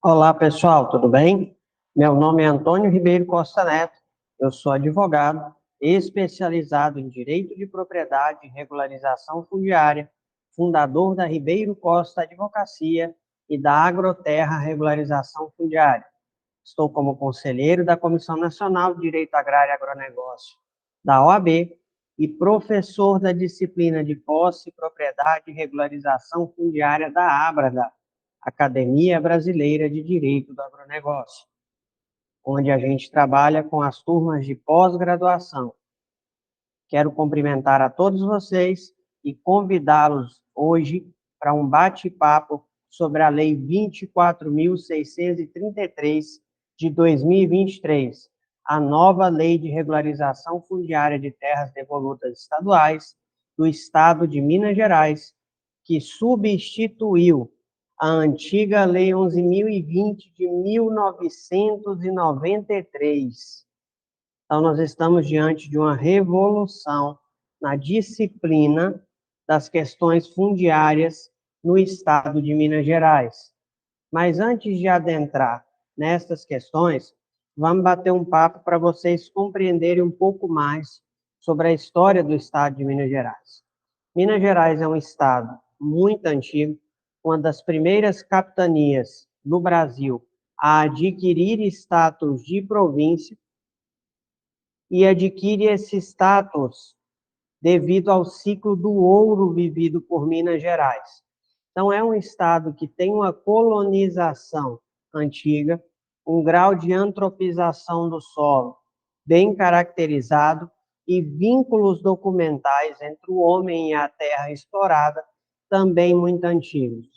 Olá, pessoal, tudo bem? Meu nome é Antônio Ribeiro Costa Neto, eu sou advogado especializado em direito de propriedade e regularização fundiária, fundador da Ribeiro Costa Advocacia e da Agroterra Regularização Fundiária. Estou como conselheiro da Comissão Nacional de Direito Agrário e Agronegócio da OAB e professor da disciplina de posse, propriedade e regularização fundiária da ABRADA, Academia Brasileira de Direito do Agronegócio, onde a gente trabalha com as turmas de pós-graduação. Quero cumprimentar a todos vocês e convidá-los hoje para um bate-papo sobre a Lei 24.633 de 2023, a nova Lei de Regularização Fundiária de Terras Devolutas Estaduais do Estado de Minas Gerais, que substituiu a antiga Lei 11.020 de 1993. Então, nós estamos diante de uma revolução na disciplina das questões fundiárias no estado de Minas Gerais. Mas antes de adentrar nestas questões, vamos bater um papo para vocês compreenderem um pouco mais sobre a história do estado de Minas Gerais. Minas Gerais é um estado muito antigo, uma das primeiras capitanias no Brasil a adquirir status de província, e adquire esse status devido ao ciclo do ouro vivido por Minas Gerais. Então, é um estado que tem uma colonização antiga, um grau de antropização do solo bem caracterizado e vínculos documentais entre o homem e a terra explorada também muito antigos.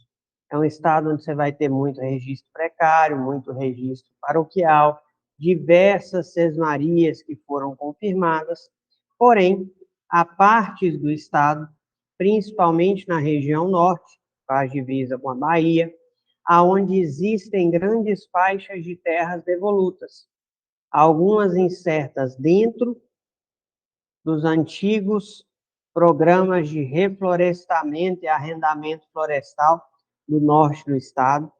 É um estado onde você vai ter muito registro precário, muito registro paroquial, diversas sesmarias que foram confirmadas, porém, há partes do estado, principalmente na região norte, faz divisa com a Bahia, aonde existem grandes faixas de terras devolutas, algumas insertas dentro dos antigos programas de reflorestamento e arrendamento florestal do norte do estado,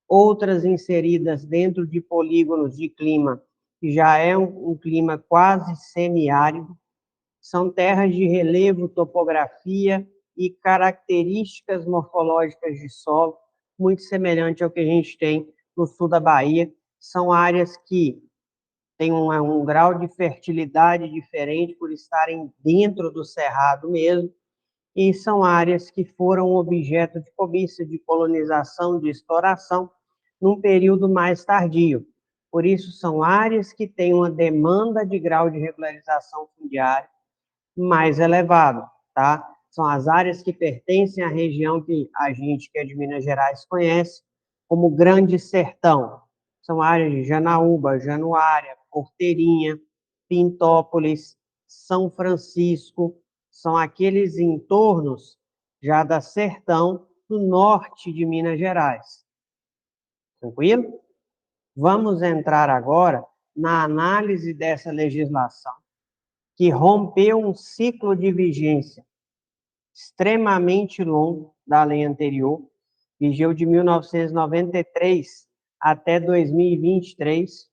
outras inseridas dentro de polígonos de clima que já é um clima quase semiárido. São terras de relevo, topografia e características morfológicas de solo muito semelhante ao que a gente tem no sul da Bahia. São áreas que têm um grau de fertilidade diferente por estarem dentro do cerrado mesmo, e são áreas que foram objeto de cobiça, de colonização, de exploração, num período mais tardio. Por isso, são áreas que têm uma demanda de grau de regularização fundiária mais elevado, tá? São as áreas que pertencem à região que a gente, que é de Minas Gerais, conhece como Grande Sertão. São áreas de Janaúba, Januária, Porteirinha, Pintópolis, São Francisco, são aqueles entornos já da Sertão do norte de Minas Gerais. Tranquilo? Vamos entrar agora na análise dessa legislação, que rompeu um ciclo de vigência extremamente longo da lei anterior, vigeu de 1993 até 2023,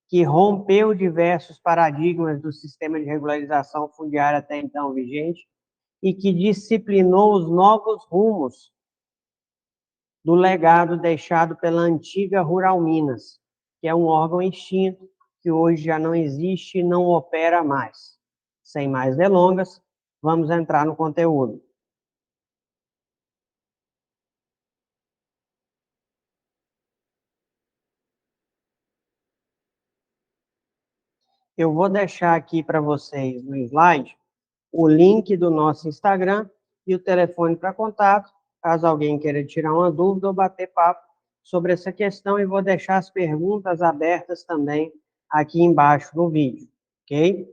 que rompeu diversos paradigmas do sistema de regularização fundiária até então vigente e que disciplinou os novos rumos do legado deixado pela antiga Rural Minas, que é um órgão extinto, que hoje já não existe e não opera mais. Sem mais delongas, vamos entrar no conteúdo. Eu vou deixar aqui para vocês no slide o link do nosso Instagram e o telefone para contato, caso alguém queira tirar uma dúvida ou bater papo sobre essa questão, e vou deixar as perguntas abertas também aqui embaixo no vídeo, ok?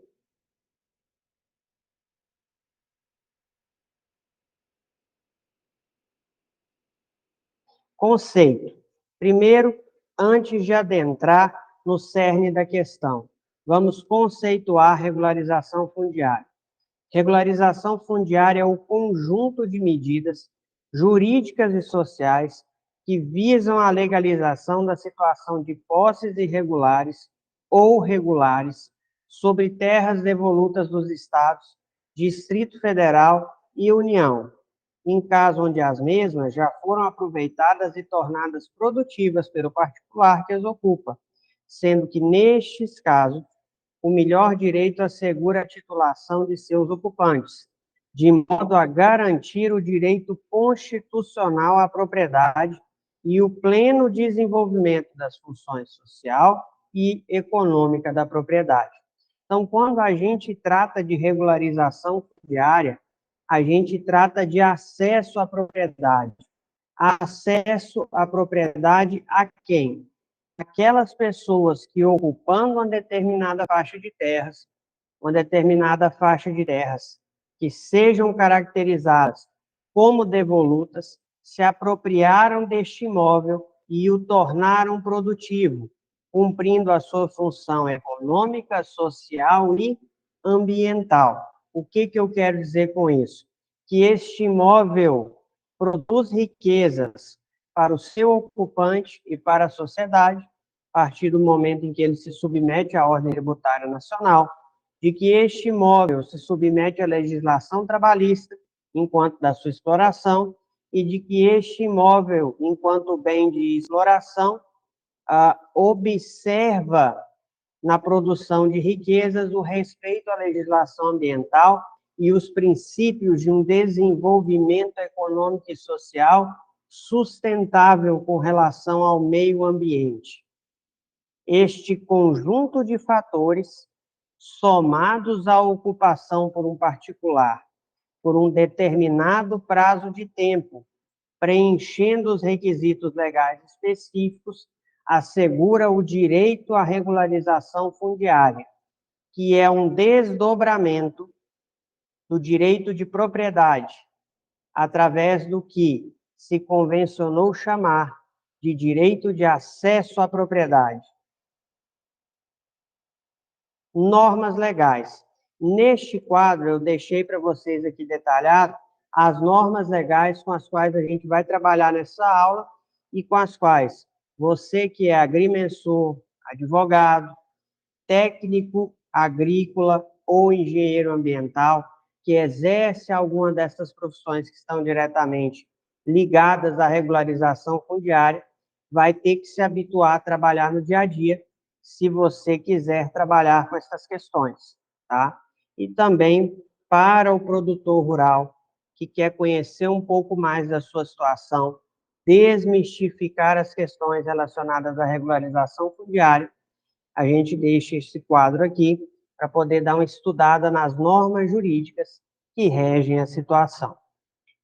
Conceito. Primeiro, antes de adentrar no cerne da questão, vamos conceituar regularização fundiária. Regularização fundiária é o conjunto de medidas jurídicas e sociais que visam a legalização da situação de posses irregulares ou regulares sobre terras devolutas dos Estados, Distrito Federal e União, em caso onde as mesmas já foram aproveitadas e tornadas produtivas pelo particular que as ocupa, sendo que, nestes casos, o melhor direito assegura a titulação de seus ocupantes, de modo a garantir o direito constitucional à propriedade e o pleno desenvolvimento das funções social e econômica da propriedade. Então, quando a gente trata de regularização fundiária, a gente trata de acesso à propriedade. Acesso à propriedade a quem? Aquelas pessoas que, ocupando uma determinada faixa de terras, que sejam caracterizadas como devolutas, se apropriaram deste imóvel e o tornaram produtivo, cumprindo a sua função econômica, social e ambiental. O que eu quero dizer com isso? Que este imóvel produz riquezas para o seu ocupante e para a sociedade, a partir do momento em que ele se submete à ordem tributária nacional, de que este imóvel se submete à legislação trabalhista, enquanto da sua exploração, e de que este imóvel, enquanto bem de exploração, observa na produção de riquezas o respeito à legislação ambiental e os princípios de um desenvolvimento econômico e social sustentável com relação ao meio ambiente. Este conjunto de fatores, somados à ocupação por um particular, por um determinado prazo de tempo, preenchendo os requisitos legais específicos, assegura o direito à regularização fundiária, que é um desdobramento do direito de propriedade, através do que se convencionou chamar de direito de acesso à propriedade. Normas legais. Neste quadro, eu deixei para vocês aqui detalhado as normas legais com as quais a gente vai trabalhar nessa aula e com as quais você que é agrimensor, advogado, técnico agrícola ou engenheiro ambiental, que exerce alguma dessas profissões que estão diretamente ligadas à regularização fundiária, vai ter que se habituar a trabalhar no dia a dia, se você quiser trabalhar com essas questões, tá? E também para o produtor rural, que quer conhecer um pouco mais da sua situação, desmistificar as questões relacionadas à regularização fundiária, a gente deixa esse quadro aqui para poder dar uma estudada nas normas jurídicas que regem a situação.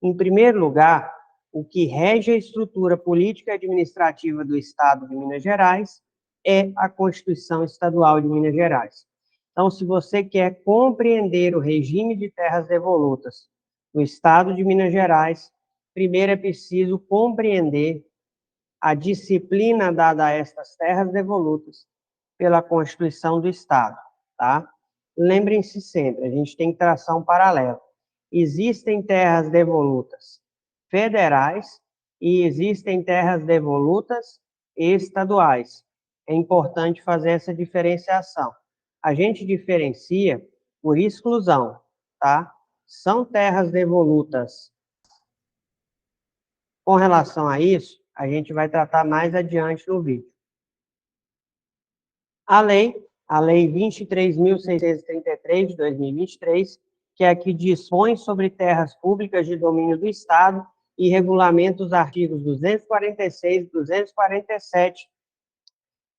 Em primeiro lugar, o que rege a estrutura política e administrativa do Estado de Minas Gerais é a Constituição Estadual de Minas Gerais. Então, se você quer compreender o regime de terras devolutas no Estado de Minas Gerais, primeiro é preciso compreender a disciplina dada a estas terras devolutas pela Constituição do Estado, tá? Lembrem-se sempre, a gente tem que traçar um paralelo. Existem terras devolutas federais e existem terras devolutas estaduais. É importante fazer essa diferenciação. A gente diferencia por exclusão, tá? São terras devolutas. Com relação a isso, a gente vai tratar mais adiante no vídeo. A lei 23.633 de 2023, que é a que dispõe sobre terras públicas de domínio do Estado e regulamenta os artigos 246 e 247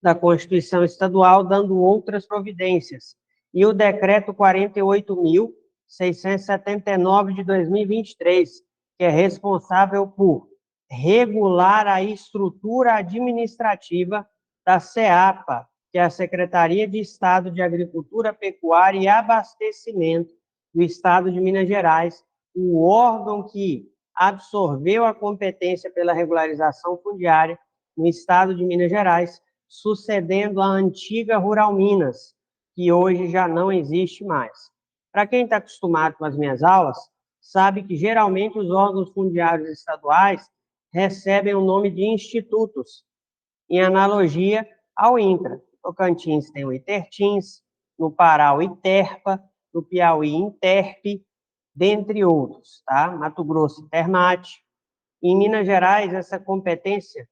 da Constituição Estadual, dando outras providências. E o decreto 48.679 de 2023, que é responsável por regular a estrutura administrativa da SEAPA, que é a Secretaria de Estado de Agricultura, Pecuária e Abastecimento do Estado de Minas Gerais, o órgão que absorveu a competência pela regularização fundiária no Estado de Minas Gerais, sucedendo a antiga Rural Minas, que hoje já não existe mais. Para quem está acostumado com as minhas aulas, sabe que geralmente os órgãos fundiários estaduais, recebem o nome de institutos, em analogia ao INCRA. Tocantins tem o ITERTINS, no Pará o ITERPA, no Piauí INTERP, dentre outros, tá? Mato Grosso INTERMAT. Em Minas Gerais, essa competência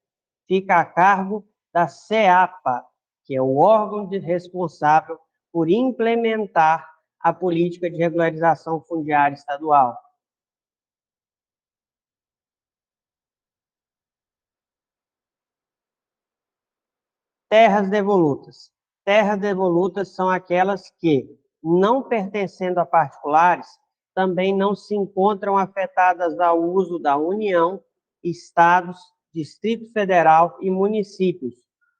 fica a cargo da CEAPA, que é o órgão responsável por implementar a política de regularização fundiária estadual. Terras devolutas. Terras devolutas são aquelas que, não pertencendo a particulares, também não se encontram afetadas ao uso da União, estados, Distrito Federal e municípios,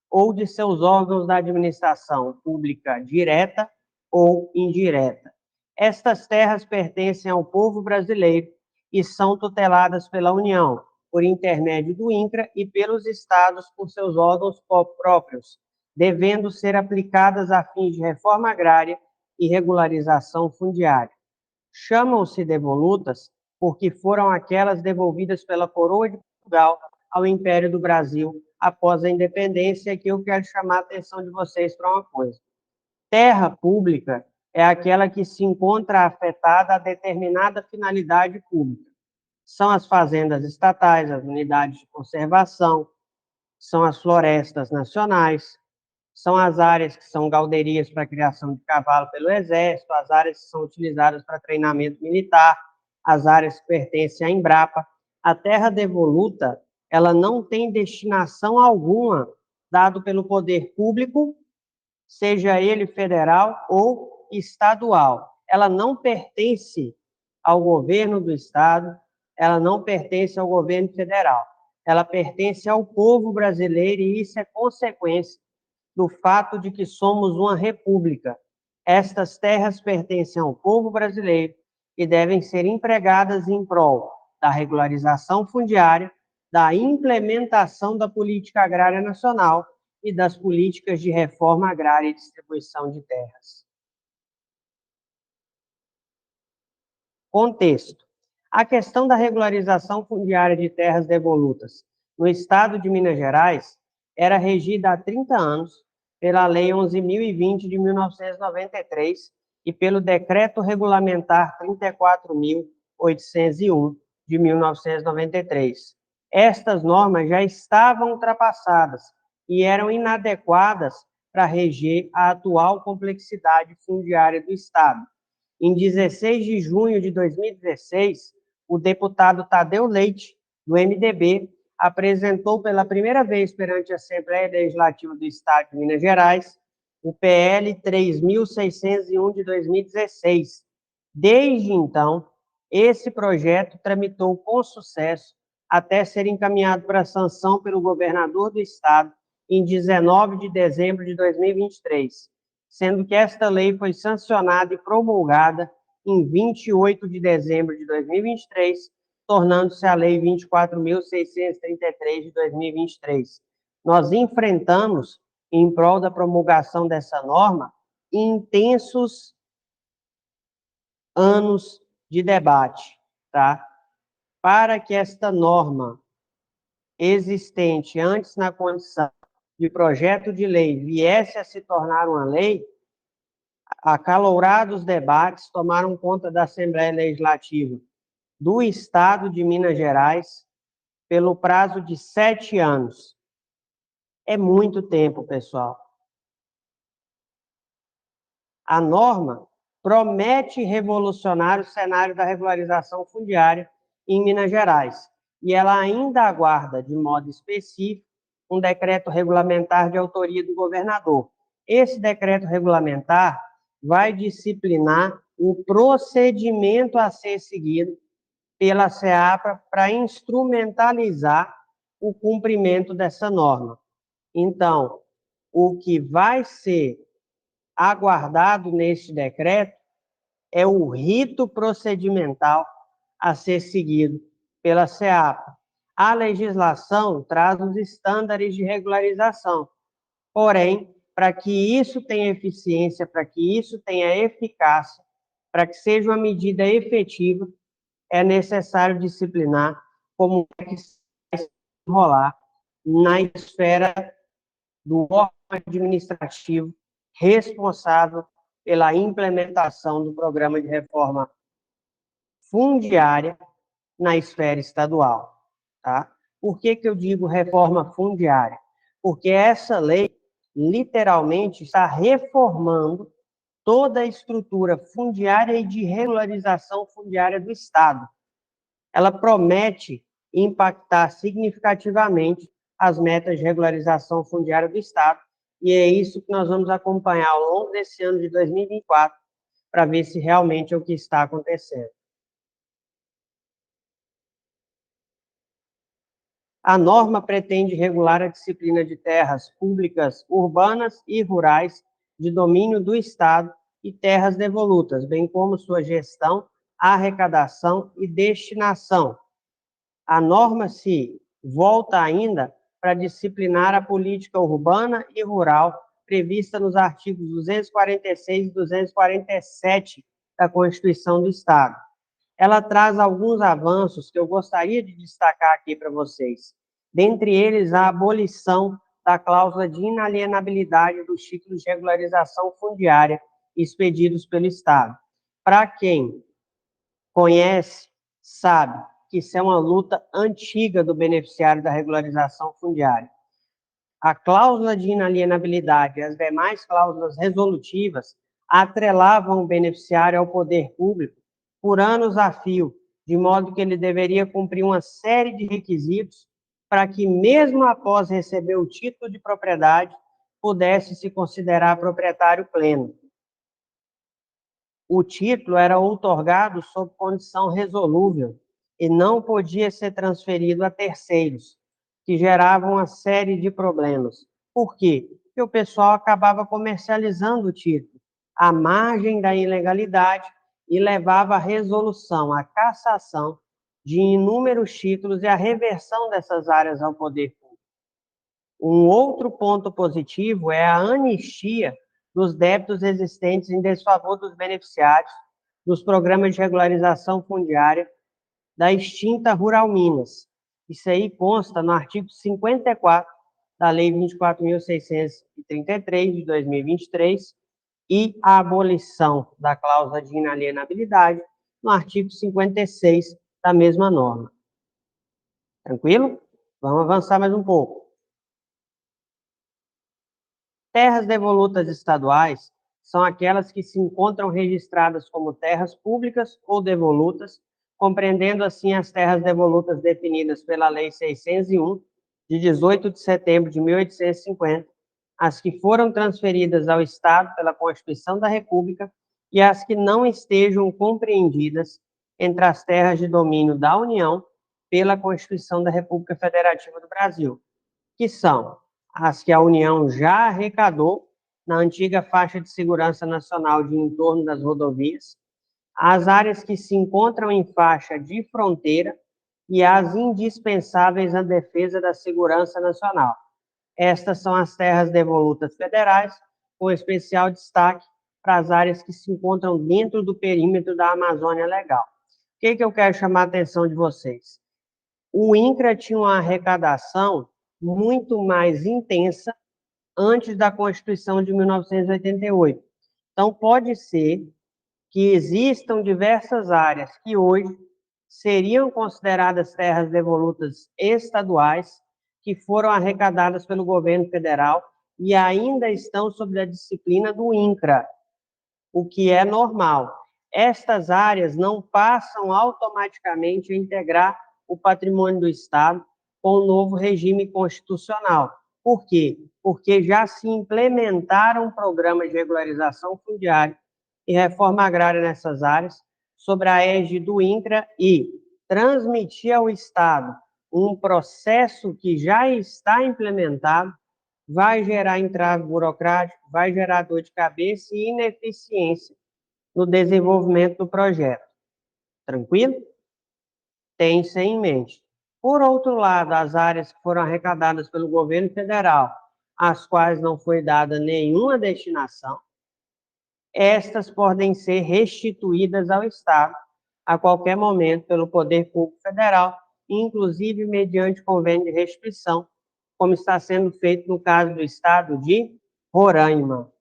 ou de seus órgãos da administração pública direta ou indireta. Estas terras pertencem ao povo brasileiro e são tuteladas pela União, por intermédio do INCRA, e pelos estados por seus órgãos próprios, devendo ser aplicadas a fins de reforma agrária e regularização fundiária. Chamam-se devolutas porque foram aquelas devolvidas pela Coroa de Portugal ao Império do Brasil após a independência. Aqui eu quero chamar a atenção de vocês para uma coisa. Terra pública é aquela que se encontra afetada a determinada finalidade pública. São as fazendas estatais, as unidades de conservação, são as florestas nacionais, são as áreas que são galderias para a criação de cavalo pelo Exército, as áreas que são utilizadas para treinamento militar, as áreas que pertencem à Embrapa. A terra devoluta, ela não tem destinação alguma dado pelo poder público, seja ele federal ou estadual. Ela não pertence ao governo do estado, ela não pertence ao governo federal. Ela pertence ao povo brasileiro e isso é consequência do fato de que somos uma república. Estas terras pertencem ao povo brasileiro e devem ser empregadas em prol da regularização fundiária, da implementação da política agrária nacional e das políticas de reforma agrária e distribuição de terras. Contexto. A questão da regularização fundiária de terras devolutas no estado de Minas Gerais era regida há 30 anos pela Lei 11.020 de 1993 e pelo Decreto Regulamentar 34.801 de 1993. Estas normas já estavam ultrapassadas e eram inadequadas para reger a atual complexidade fundiária do Estado. Em 16 de junho de 2016, o deputado Tadeu Leite, do MDB, apresentou pela primeira vez perante a Assembleia Legislativa do Estado de Minas Gerais o PL 3.601 de 2016. Desde então, esse projeto tramitou com sucesso até ser encaminhado para sanção pelo governador do Estado em 19 de dezembro de 2023, sendo que esta lei foi sancionada e promulgada em 28 de dezembro de 2023, tornando-se a Lei 24.633 de 2023. Nós enfrentamos, em prol da promulgação dessa norma, intensos anos de debate, tá? Para que esta norma existente antes na condição de projeto de lei viesse a se tornar uma lei, acalorados debates tomaram conta da Assembleia Legislativa do Estado de Minas Gerais pelo prazo de 7 anos. É muito tempo, pessoal. A norma promete revolucionar o cenário da regularização fundiária em Minas Gerais, e ela ainda aguarda, de modo específico, um decreto regulamentar de autoria do governador. Esse decreto regulamentar vai disciplinar o procedimento a ser seguido pela CEAPA para instrumentalizar o cumprimento dessa norma. Então, o que vai ser aguardado neste decreto é o rito procedimental a ser seguido pela CEAPA. A legislação traz os estándares de regularização, porém, para que isso tenha eficiência, para que isso tenha eficácia, para que seja uma medida efetiva, é necessário disciplinar como é que desenrolar na esfera do órgão administrativo responsável pela implementação do programa de reforma fundiária na esfera estadual, tá? Por que eu digo reforma fundiária? Porque essa lei, literalmente, está reformando toda a estrutura fundiária e de regularização fundiária do Estado. Ela promete impactar significativamente as metas de regularização fundiária do Estado, e é isso que nós vamos acompanhar ao longo desse ano de 2024, para ver se realmente é o que está acontecendo. A norma pretende regular a disciplina de terras públicas urbanas e rurais de domínio do Estado e terras devolutas, bem como sua gestão, arrecadação e destinação. A norma se volta ainda para disciplinar a política urbana e rural prevista nos artigos 246 e 247 da Constituição do Estado. Ela traz alguns avanços que eu gostaria de destacar aqui para vocês. Dentre eles, a abolição da cláusula de inalienabilidade dos títulos de regularização fundiária expedidos pelo Estado. Para quem conhece, sabe que isso é uma luta antiga do beneficiário da regularização fundiária. A cláusula de inalienabilidade e as demais cláusulas resolutivas atrelavam o beneficiário ao poder público por anos a fio, de modo que ele deveria cumprir uma série de requisitos para que, mesmo após receber o título de propriedade, pudesse se considerar proprietário pleno. O título era outorgado sob condição resolúvel e não podia ser transferido a terceiros, que geravam uma série de problemas. Por quê? Porque o pessoal acabava comercializando o título, à margem da ilegalidade, e levava à resolução, à cassação de inúmeros títulos e à reversão dessas áreas ao poder público. Um outro ponto positivo é a anistia dos débitos existentes em desfavor dos beneficiários dos programas de regularização fundiária da extinta Rural Minas. Isso aí consta no artigo 54 da Lei 24.633, de 2023, e a abolição da cláusula de inalienabilidade no artigo 56 da mesma norma. Tranquilo? Vamos avançar mais um pouco. Terras devolutas estaduais são aquelas que se encontram registradas como terras públicas ou devolutas, compreendendo assim as terras devolutas definidas pela Lei 601, de 18 de setembro de 1850, as que foram transferidas ao Estado pela Constituição da República e as que não estejam compreendidas entre as terras de domínio da União pela Constituição da República Federativa do Brasil, que são as que a União já arrecadou na antiga faixa de segurança nacional de entorno das rodovias, as áreas que se encontram em faixa de fronteira e as indispensáveis à defesa da segurança nacional. Estas são as terras devolutas federais, com especial destaque para as áreas que se encontram dentro do perímetro da Amazônia Legal. O que eu quero chamar a atenção de vocês? O INCRA tinha uma arrecadação muito mais intensa antes da Constituição de 1988. Então, pode ser que existam diversas áreas que hoje seriam consideradas terras devolutas estaduais, que foram arrecadadas pelo governo federal e ainda estão sob a disciplina do INCRA, o que é normal. Estas áreas não passam automaticamente a integrar o patrimônio do Estado com o novo regime constitucional. Por quê? Porque já se implementaram programas de regularização fundiária e reforma agrária nessas áreas, sob a égide do INCRA, e transmitir ao Estado um processo que já está implementado vai gerar entrave burocrático, vai gerar dor de cabeça e ineficiência no desenvolvimento do projeto. Tranquilo? Tem isso em mente. Por outro lado, as áreas que foram arrecadadas pelo governo federal, às quais não foi dada nenhuma destinação, estas podem ser restituídas ao Estado a qualquer momento pelo Poder Público Federal inclusive mediante convênio de restituição, como está sendo feito no caso do estado de Roraima.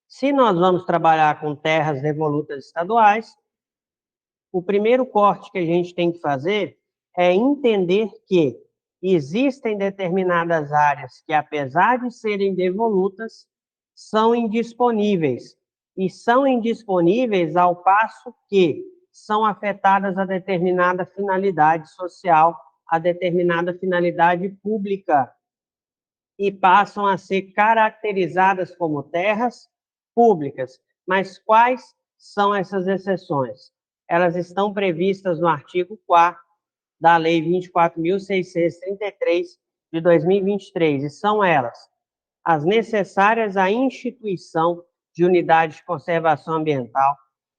Se nós vamos trabalhar com terras devolutas estaduais, o primeiro corte que a gente tem que fazer é entender que existem determinadas áreas que, apesar de serem devolutas, são indisponíveis. E são indisponíveis ao passo que são afetadas a determinada finalidade social, a determinada finalidade pública, e passam a ser caracterizadas como terras públicas. Mas quais são essas exceções? Elas estão previstas no artigo 4º da Lei 24.633, de 2023, e são elas: as necessárias à instituição de unidades de conservação ambiental,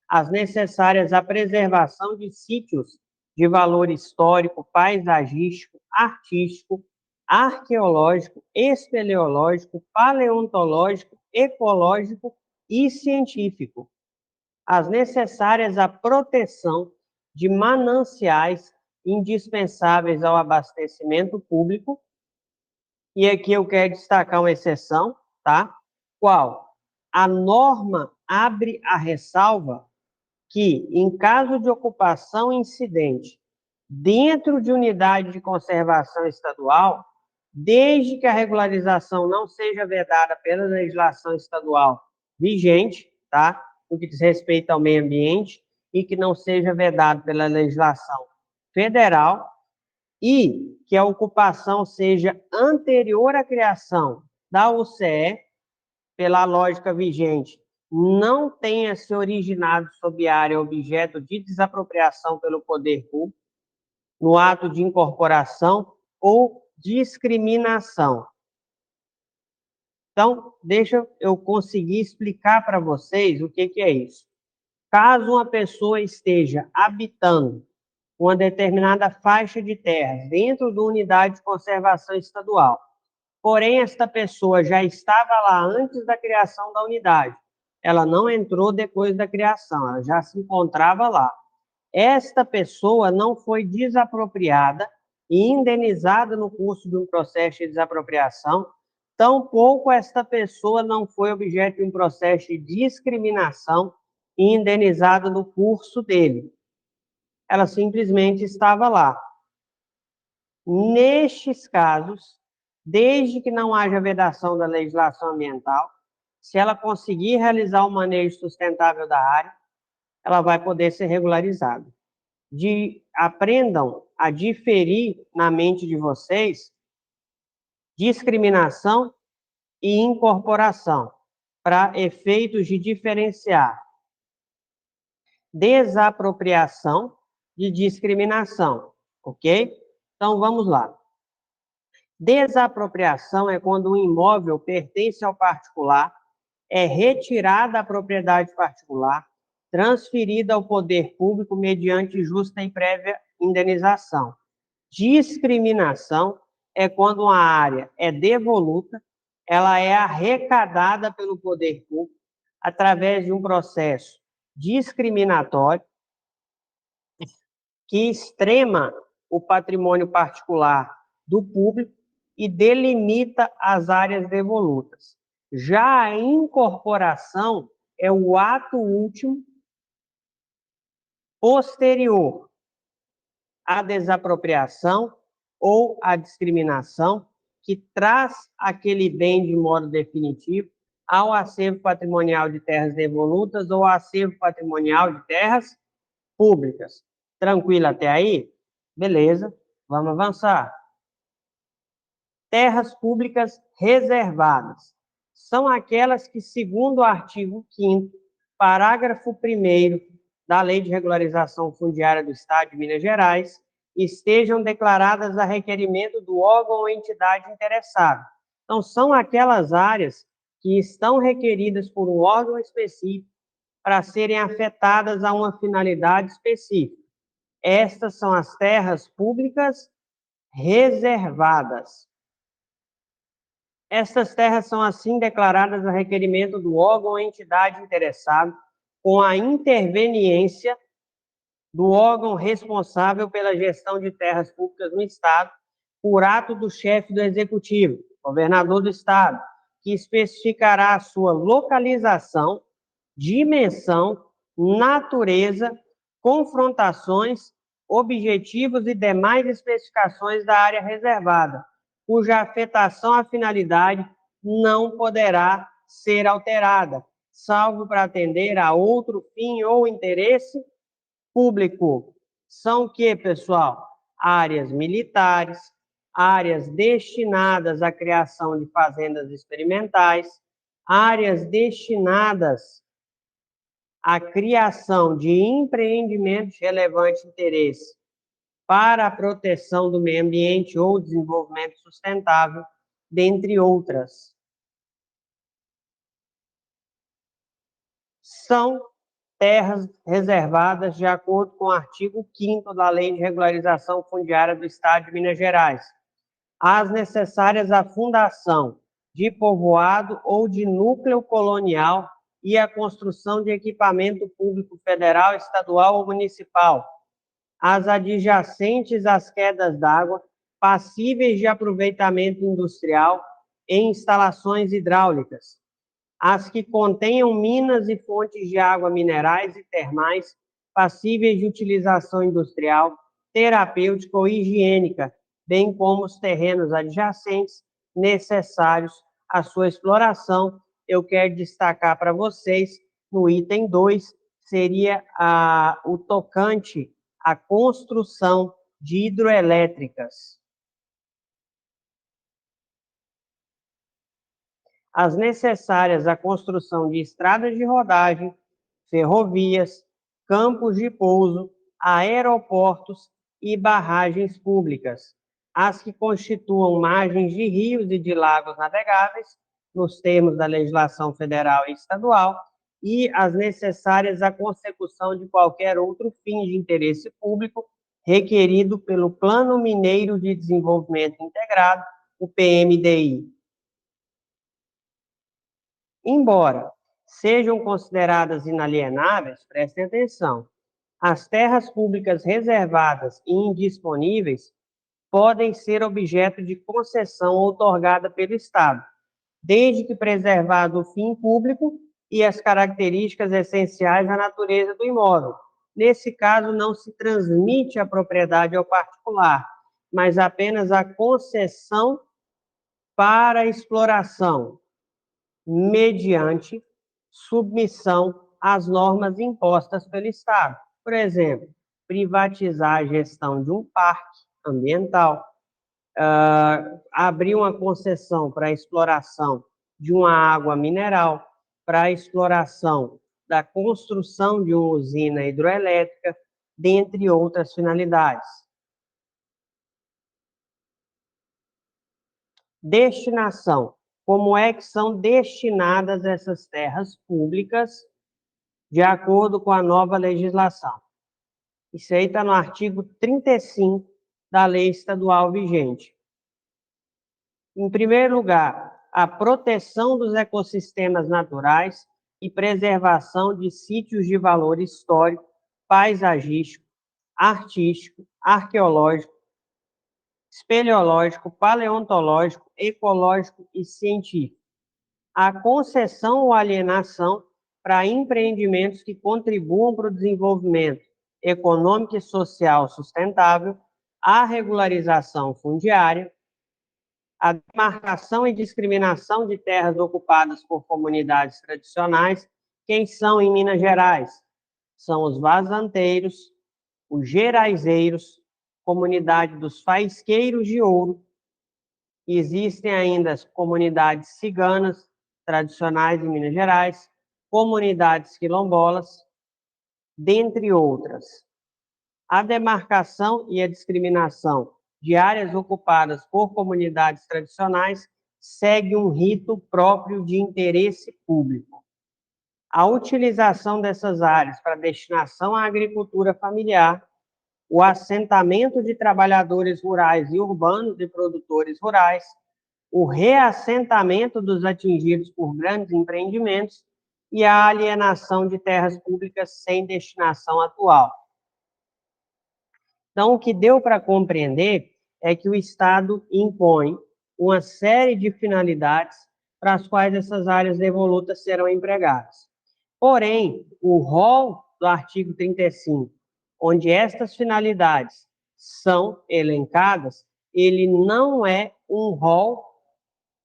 as necessárias à preservação de sítios de valor histórico, paisagístico, artístico, arqueológico, espeleológico, paleontológico, ecológico e científico, as necessárias à proteção de mananciais indispensáveis ao abastecimento público. E aqui eu quero destacar uma exceção, tá? Qual? A norma abre a ressalva que, em caso de ocupação incidente dentro de unidade de conservação estadual, desde que a regularização não seja vedada pela legislação estadual vigente, tá? No que diz respeito ao meio ambiente, e que não seja vedado pela legislação federal, e que a ocupação seja anterior à criação da UCE, pela lógica vigente, não tenha se originado sob área objeto de desapropriação pelo poder público, no ato de incorporação ou discriminação. Então, deixa eu conseguir explicar para vocês o que é isso. Caso uma pessoa esteja habitando uma determinada faixa de terra dentro da unidade de conservação estadual, porém esta pessoa já estava lá antes da criação da unidade, ela não entrou depois da criação, ela já se encontrava lá. Esta pessoa não foi desapropriada e indenizada no curso de um processo de desapropriação, tampouco esta pessoa não foi objeto de um processo de discriminação e indenizada no curso dele. Ela simplesmente estava lá. Nestes casos, desde que não haja vedação da legislação ambiental, se ela conseguir realizar o manejo sustentável da área, ela vai poder ser regularizada. Aprendam a diferir na mente de vocês discriminação e incorporação, para efeitos de diferenciar desapropriação de discriminação, ok? Então, vamos lá. Desapropriação é quando um imóvel pertence ao particular, é retirada da propriedade particular, transferida ao poder público mediante justa e prévia indenização. Discriminação é quando uma área é devoluta, ela é arrecadada pelo poder público através de um processo discriminatório que extrema o patrimônio particular do público e delimita as áreas devolutas. Já a incorporação é o ato último posterior à desapropriação ou à discriminação, que traz aquele bem de modo definitivo ao acervo patrimonial de terras devolutas ou acervo patrimonial de terras públicas. Tranquilo até aí? Beleza, vamos avançar. Terras públicas reservadas são aquelas que, segundo o artigo 5º, parágrafo 1º da Lei de Regularização Fundiária do Estado de Minas Gerais, estejam declaradas a requerimento do órgão ou entidade interessada. Então, são aquelas áreas que estão requeridas por um órgão específico para serem afetadas a uma finalidade específica. Estas são as terras públicas reservadas. Estas terras são assim declaradas a requerimento do órgão ou entidade interessado, com a interveniência do órgão responsável pela gestão de terras públicas no Estado, por ato do chefe do Executivo, governador do Estado, que especificará a sua localização, dimensão, natureza, confrontações, objetivos e demais especificações da área reservada, cuja afetação à finalidade não poderá ser alterada, salvo para atender a outro fim ou interesse público. São o que, pessoal? Áreas militares, áreas destinadas à criação de fazendas experimentais, áreas destinadas à criação de empreendimentos de relevante interesse para a proteção do meio ambiente ou desenvolvimento sustentável, dentre outras. São terras reservadas de acordo com o artigo 5º da Lei de Regularização Fundiária do Estado de Minas Gerais, as necessárias à fundação de povoado ou de núcleo colonial e a construção de equipamento público federal, estadual ou municipal, as adjacentes às quedas d'água, passíveis de aproveitamento industrial em instalações hidráulicas, as que contenham minas e fontes de água minerais e termais passíveis de utilização industrial, terapêutica ou higiênica, bem como os terrenos adjacentes necessários à sua exploração. Eu quero destacar para vocês, no item 2, seria o tocante à construção de hidroelétricas. As necessárias à construção de estradas de rodagem, ferrovias, campos de pouso, aeroportos e barragens públicas, as que constituam margens de rios e de lagos navegáveis, nos termos da legislação federal e estadual, e as necessárias à consecução de qualquer outro fim de interesse público requerido pelo Plano Mineiro de Desenvolvimento Integrado, o PMDI. Embora sejam consideradas inalienáveis, prestem atenção, as terras públicas reservadas e indisponíveis podem ser objeto de concessão outorgada pelo Estado, desde que preservado o fim público e as características essenciais à natureza do imóvel. Nesse caso, não se transmite a propriedade ao particular, mas apenas a concessão para exploração, mediante submissão às normas impostas pelo Estado. Por exemplo, privatizar a gestão de um parque ambiental, abrir uma concessão para a exploração de uma água mineral, para a exploração da construção de uma usina hidroelétrica, dentre outras finalidades. Destinação. Como é que são destinadas essas terras públicas de acordo com a nova legislação? Isso aí está no artigo 35 da lei estadual vigente. Em primeiro lugar, a proteção dos ecossistemas naturais e preservação de sítios de valor histórico, paisagístico, artístico, arqueológico, espeleológico, paleontológico, ecológico e científico. A concessão ou alienação para empreendimentos que contribuam para o desenvolvimento econômico e social sustentável, a regularização fundiária, a demarcação e discriminação de terras ocupadas por comunidades tradicionais. Quem são em Minas Gerais? São os vazanteiros, os geraizeiros, comunidade dos faisqueiros de ouro. Existem ainda as comunidades ciganas tradicionais em Minas Gerais, comunidades quilombolas, dentre outras. A demarcação e a discriminação de áreas ocupadas por comunidades tradicionais segue um rito próprio de interesse público. A utilização dessas áreas para destinação à agricultura familiar, o assentamento de trabalhadores rurais e urbanos e produtores rurais, o reassentamento dos atingidos por grandes empreendimentos e a alienação de terras públicas sem destinação atual. Então, o que deu para compreender é que o Estado impõe uma série de finalidades para as quais essas áreas devolutas serão empregadas. Porém, o rol do artigo 35, onde estas finalidades são elencadas, ele não é um rol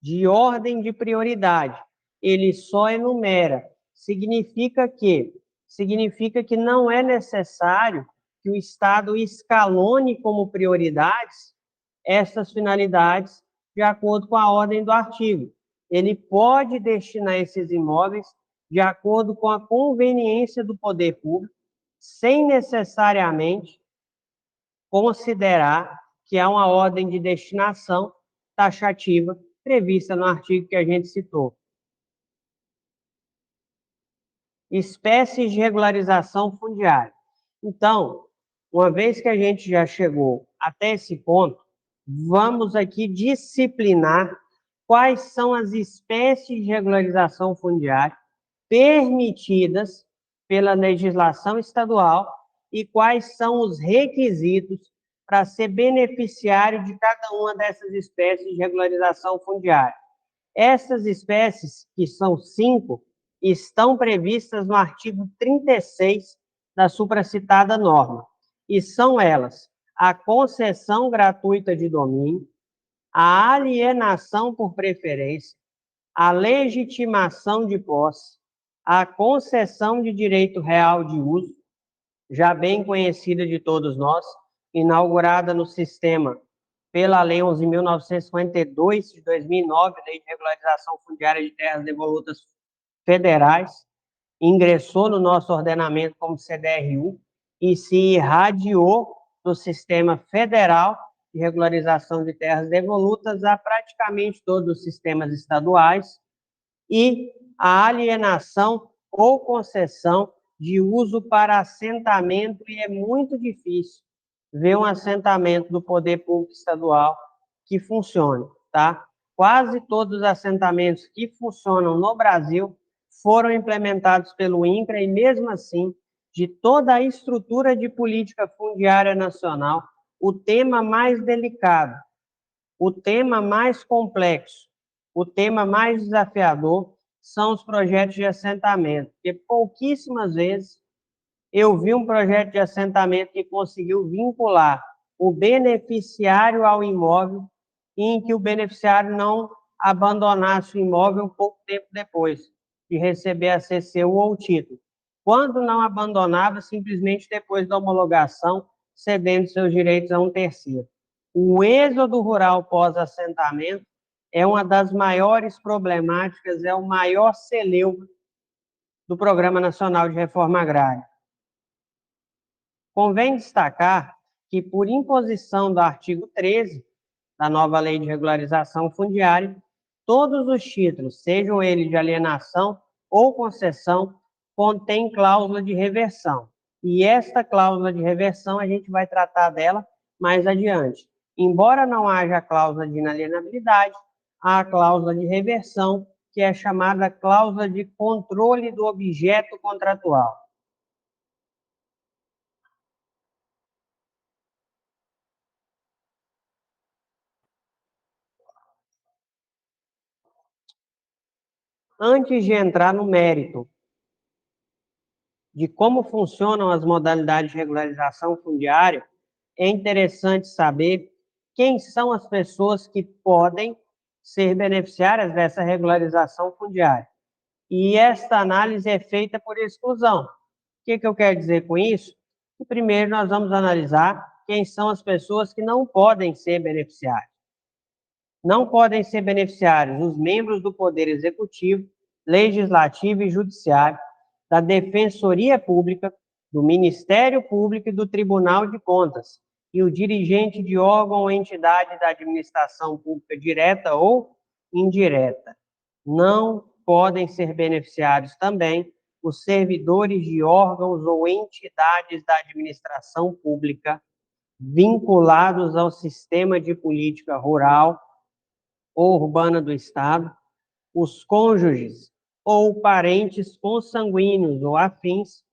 de ordem de prioridade, ele só enumera. Significa que não é necessário que o Estado escalone como prioridades essas finalidades de acordo com a ordem do artigo. Ele pode destinar esses imóveis de acordo com a conveniência do poder público, sem necessariamente considerar que há uma ordem de destinação taxativa prevista no artigo que a gente citou. Espécies de regularização fundiária. Então, uma vez que a gente já chegou até esse ponto, vamos aqui disciplinar quais são as espécies de regularização fundiária permitidas pela legislação estadual e quais são os requisitos para ser beneficiário de cada uma dessas espécies de regularização fundiária. Essas espécies, que são 5, estão previstas no artigo 36 da supracitada norma, e são elas: a concessão gratuita de domínio, a alienação por preferência, a legitimação de posse, a concessão de direito real de uso, já bem conhecida de todos nós, inaugurada no sistema pela Lei 11.952, de 2009, Lei de Regularização Fundiária de Terras Devolutas Federais, ingressou no nosso ordenamento como CDRU e se irradiou do sistema federal de regularização de terras devolutas a praticamente todos os sistemas estaduais, e a alienação ou concessão de uso para assentamento, e é muito difícil ver um assentamento do poder público estadual que funcione, tá? Quase todos os assentamentos que funcionam no Brasil foram implementados pelo INCRA, e mesmo assim, de toda a estrutura de política fundiária nacional, o tema mais delicado, o tema mais complexo, o tema mais desafiador são os projetos de assentamento, porque pouquíssimas vezes eu vi um projeto de assentamento que conseguiu vincular o beneficiário ao imóvel, em que o beneficiário não abandonasse o imóvel um pouco tempo depois de receber a CCU ou o título. Quando não abandonava, simplesmente depois da homologação, cedendo seus direitos a um terceiro. O êxodo rural pós-assentamento é uma das maiores problemáticas, é o maior celeuma do Programa Nacional de Reforma Agrária. Convém destacar que, por imposição do artigo 13 da nova Lei de Regularização Fundiária, todos os títulos, sejam eles de alienação ou concessão, contêm cláusula de reversão. E esta cláusula de reversão, a gente vai tratar dela mais adiante. Embora não haja cláusula de inalienabilidade, há a cláusula de reversão, que é chamada cláusula de controle do objeto contratual. Antes de entrar no mérito de como funcionam as modalidades de regularização fundiária, é interessante saber quem são as pessoas que podem ser beneficiárias dessa regularização fundiária. E esta análise é feita por exclusão. O que eu quero dizer com isso? Que primeiro nós vamos analisar quem são as pessoas que não podem ser beneficiárias. Não podem ser beneficiários os membros do Poder Executivo, Legislativo e Judiciário, da Defensoria Pública, do Ministério Público e do Tribunal de Contas, e o dirigente de órgão ou entidade da administração pública direta ou indireta. Não podem ser beneficiários também os servidores de órgãos ou entidades da administração pública vinculados ao sistema de política rural ou urbana do Estado, os cônjuges ou parentes consanguíneos ou afins,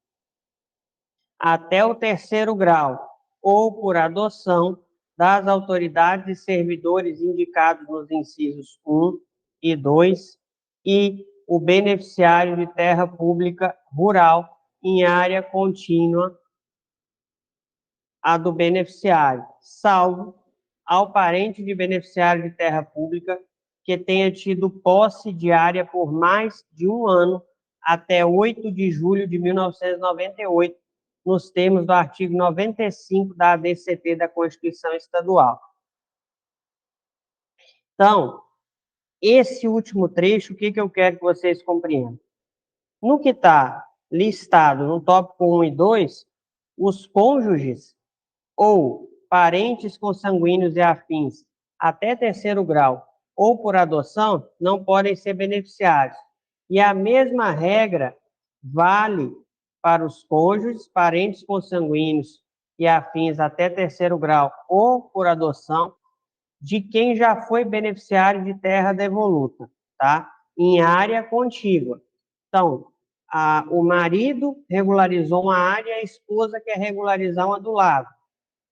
até o terceiro grau, ou por adoção das autoridades e servidores indicados nos incisos 1 e 2, e o beneficiário de terra pública rural em área contínua a do beneficiário, salvo ao parente de beneficiário de terra pública que tenha tido posse de área por mais de um ano até 8 de julho de 1998, nos termos do artigo 95 da ADCT da Constituição Estadual. Então, esse último trecho, o que eu quero que vocês compreendam? No que está listado no tópico 1 e 2, os cônjuges ou parentes consanguíneos e afins até terceiro grau ou por adoção não podem ser beneficiários. E a mesma regra vale para os cônjuges, parentes consanguíneos e afins até terceiro grau ou por adoção de quem já foi beneficiário de terra devoluta, tá? Em área contígua. Então, o marido regularizou uma área e a esposa quer regularizar uma do lado.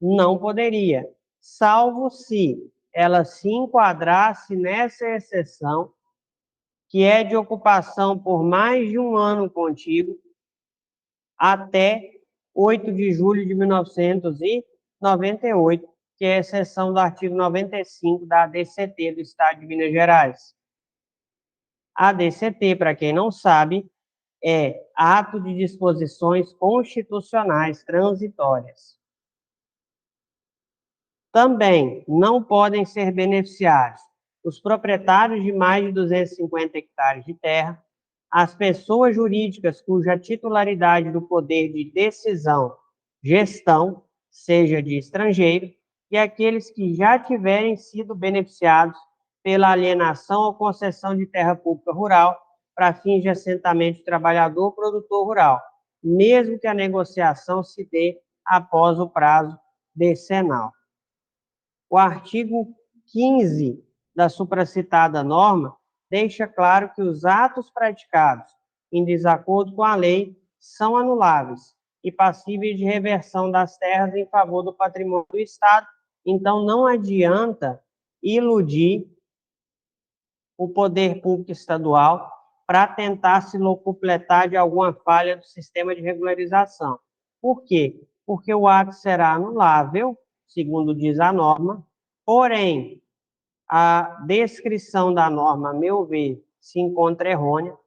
Não poderia, salvo se ela se enquadrasse nessa exceção, que é de ocupação por mais de um ano contíguo, até 8 de julho de 1998, que é a exceção do artigo 95 da ADCT do Estado de Minas Gerais. A ADCT, para quem não sabe, é Ato de Disposições Constitucionais Transitórias. Também não podem ser beneficiários os proprietários de mais de 250 hectares de terra, as pessoas jurídicas cuja titularidade do poder de decisão, gestão, seja de estrangeiro, e aqueles que já tiverem sido beneficiados pela alienação ou concessão de terra pública rural para fins de assentamento de trabalhador ou produtor rural, mesmo que a negociação se dê após o prazo decenal. O artigo 15 da supracitada norma deixa claro que os atos praticados em desacordo com a lei são anuláveis e passíveis de reversão das terras em favor do patrimônio do Estado. Então, não adianta iludir o poder público estadual para tentar se locupletar de alguma falha do sistema de regularização. Por quê? Porque o ato será anulável, segundo diz a norma, porém, a descrição da norma, a meu ver, se encontra errônea.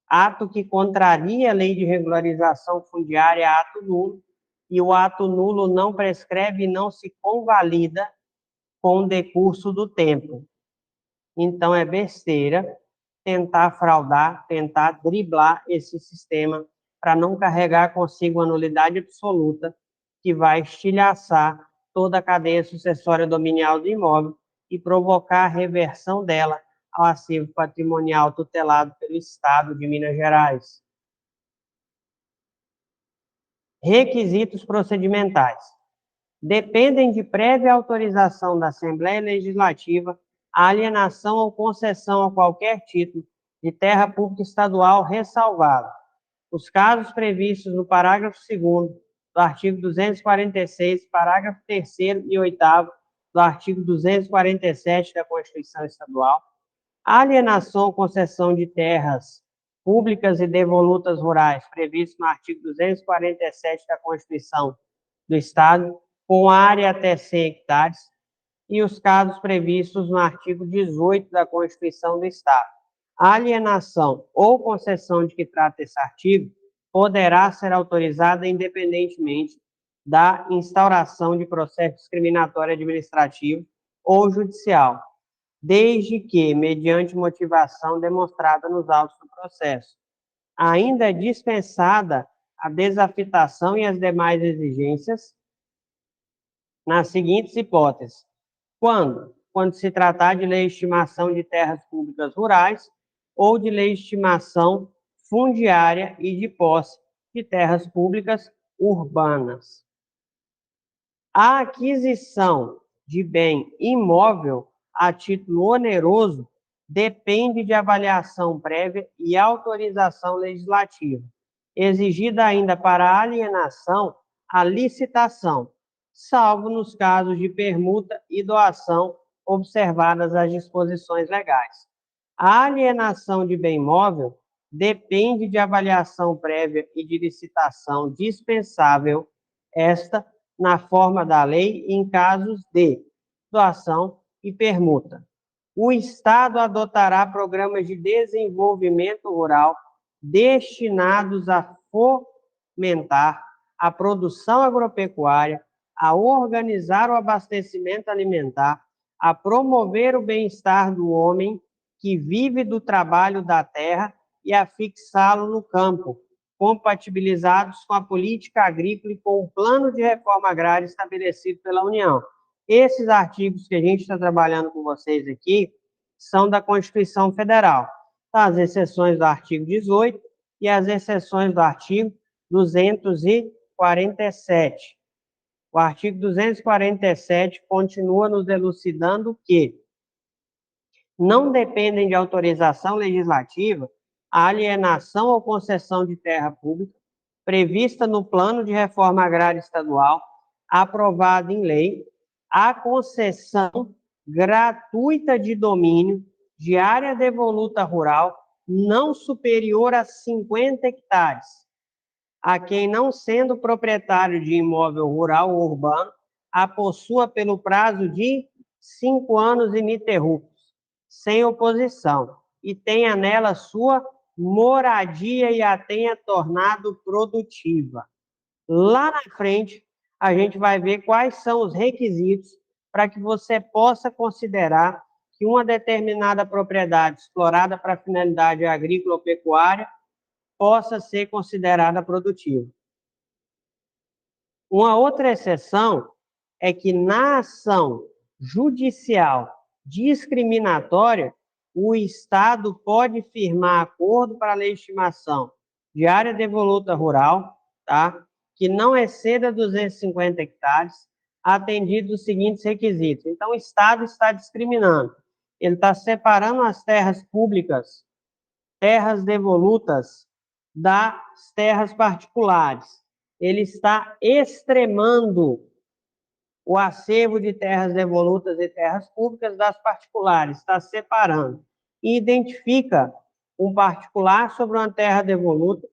Ato que contraria a lei de regularização fundiária é ato nulo, e o ato nulo não prescreve e não se convalida com o decurso do tempo. Então, é besteira tentar fraudar, tentar driblar esse sistema para não carregar consigo a nulidade absoluta que vai estilhaçar toda a cadeia sucessória dominial do imóvel e provocar a reversão dela ao acervo patrimonial tutelado pelo Estado de Minas Gerais. Requisitos procedimentais. Dependem de prévia autorização da Assembleia Legislativa a alienação ou concessão a qualquer título de terra pública estadual ressalvado os casos previstos no parágrafo 2º do artigo 246, parágrafo 3º e 8º do artigo 247 da Constituição Estadual, a alienação ou concessão de terras públicas e devolutas rurais previsto no artigo 247 da Constituição do Estado, com área até 100 hectares, e os casos previstos no artigo 18 da Constituição do Estado. A alienação ou concessão de que trata esse artigo poderá ser autorizada independentemente da instauração de processo discriminatório administrativo ou judicial, desde que, mediante motivação demonstrada nos autos do processo, ainda é dispensada a desafetação e as demais exigências nas seguintes hipóteses. Quando se tratar de legitimação de terras públicas rurais ou de legitimação fundiária e de posse de terras públicas urbanas. A aquisição de bem imóvel a título oneroso depende de avaliação prévia e autorização legislativa, exigida ainda para a alienação a licitação, salvo nos casos de permuta e doação, observadas as disposições legais. A alienação de bem móvel depende de avaliação prévia e de licitação dispensável, esta na forma da lei em casos de doação e permuta. O Estado adotará programas de desenvolvimento rural destinados a fomentar a produção agropecuária, a organizar o abastecimento alimentar, a promover o bem-estar do homem que vive do trabalho da terra e a fixá-lo no campo, compatibilizados com a política agrícola e com o plano de reforma agrária estabelecido pela União. Esses artigos que a gente está trabalhando com vocês aqui são da Constituição Federal. As exceções do artigo 18 e as exceções do artigo 247. O artigo 247 continua nos elucidando que não dependem de autorização legislativa a alienação ou concessão de terra pública prevista no Plano de Reforma Agrária Estadual, aprovado em lei, a concessão gratuita de domínio de área devoluta rural não superior a 50 hectares, a quem não sendo proprietário de imóvel rural ou urbano, a possua pelo prazo de 5 anos ininterruptos, sem oposição, e tenha nela sua moradia e a tenha tornado produtiva. Lá na frente, a gente vai ver quais são os requisitos para que você possa considerar que uma determinada propriedade explorada para finalidade agrícola ou pecuária possa ser considerada produtiva. Uma outra exceção é que na ação judicial discriminatória, o Estado pode firmar acordo para a legitimação de área devoluta rural, tá? Que não exceda 250 hectares, atendidos os seguintes requisitos. Então, o Estado está discriminando. Ele está separando as terras públicas, terras devolutas, das terras particulares. Ele está extremando o acervo de terras devolutas e terras públicas das particulares, está separando. E identifica um particular sobre uma terra devoluta,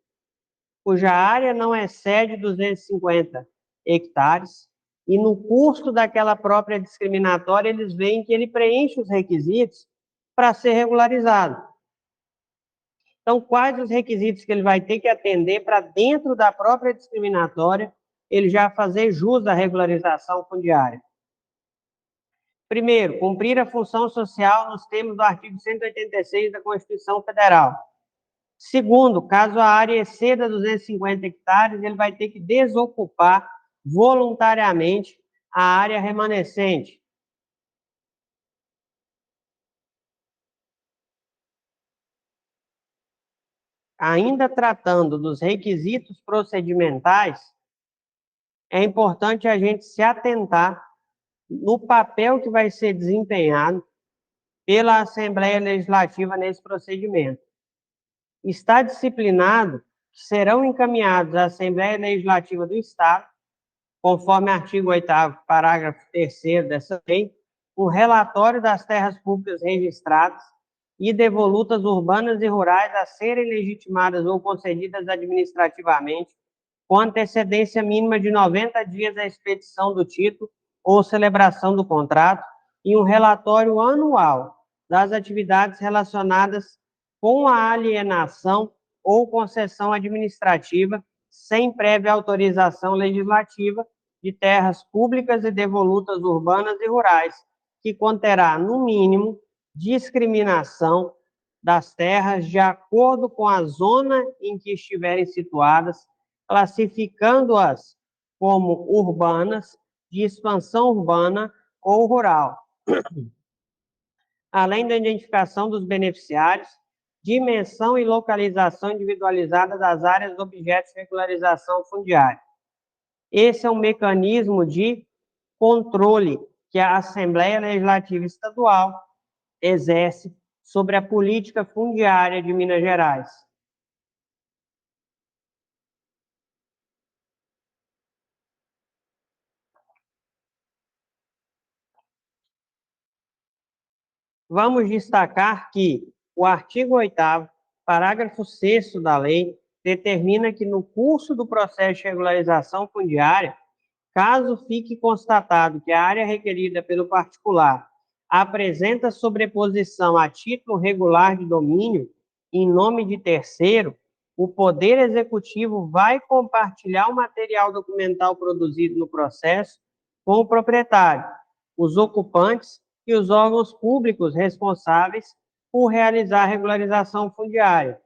cuja área não excede 250 hectares, e no curso daquela própria discriminatória, eles veem que ele preenche os requisitos para ser regularizado. Então, quais os requisitos que ele vai ter que atender para, dentro da própria discriminatória, ele já fazer jus à regularização fundiária? Primeiro, cumprir a função social nos termos do artigo 186 da Constituição Federal. Segundo, caso a área exceda 250 hectares, ele vai ter que desocupar voluntariamente a área remanescente. Ainda tratando dos requisitos procedimentais, é importante a gente se atentar no papel que vai ser desempenhado pela Assembleia Legislativa nesse procedimento. Está disciplinado que serão encaminhados à Assembleia Legislativa do Estado, conforme artigo 8º, parágrafo 3º dessa lei, um relatório das terras públicas registradas e devolutas urbanas e rurais a serem legitimadas ou concedidas administrativamente, com antecedência mínima de 90 dias à expedição do título ou celebração do contrato, e um relatório anual das atividades relacionadas com a alienação ou concessão administrativa, sem prévia autorização legislativa, de terras públicas e devolutas urbanas e rurais, que conterá, no mínimo, discriminação das terras de acordo com a zona em que estiverem situadas, classificando-as como urbanas, de expansão urbana ou rural. Além da identificação dos beneficiários, dimensão e localização individualizada das áreas objetos de regularização fundiária. Esse é um mecanismo de controle que a Assembleia Legislativa Estadual exerce sobre a política fundiária de Minas Gerais. Vamos destacar que o artigo 8º, parágrafo 6º da lei, determina que no curso do processo de regularização fundiária, caso fique constatado que a área requerida pelo particular apresenta sobreposição a título regular de domínio em nome de terceiro, o Poder Executivo vai compartilhar o material documental produzido no processo com o proprietário, os ocupantes e os órgãos públicos responsáveis por realizar a regularização fundiária.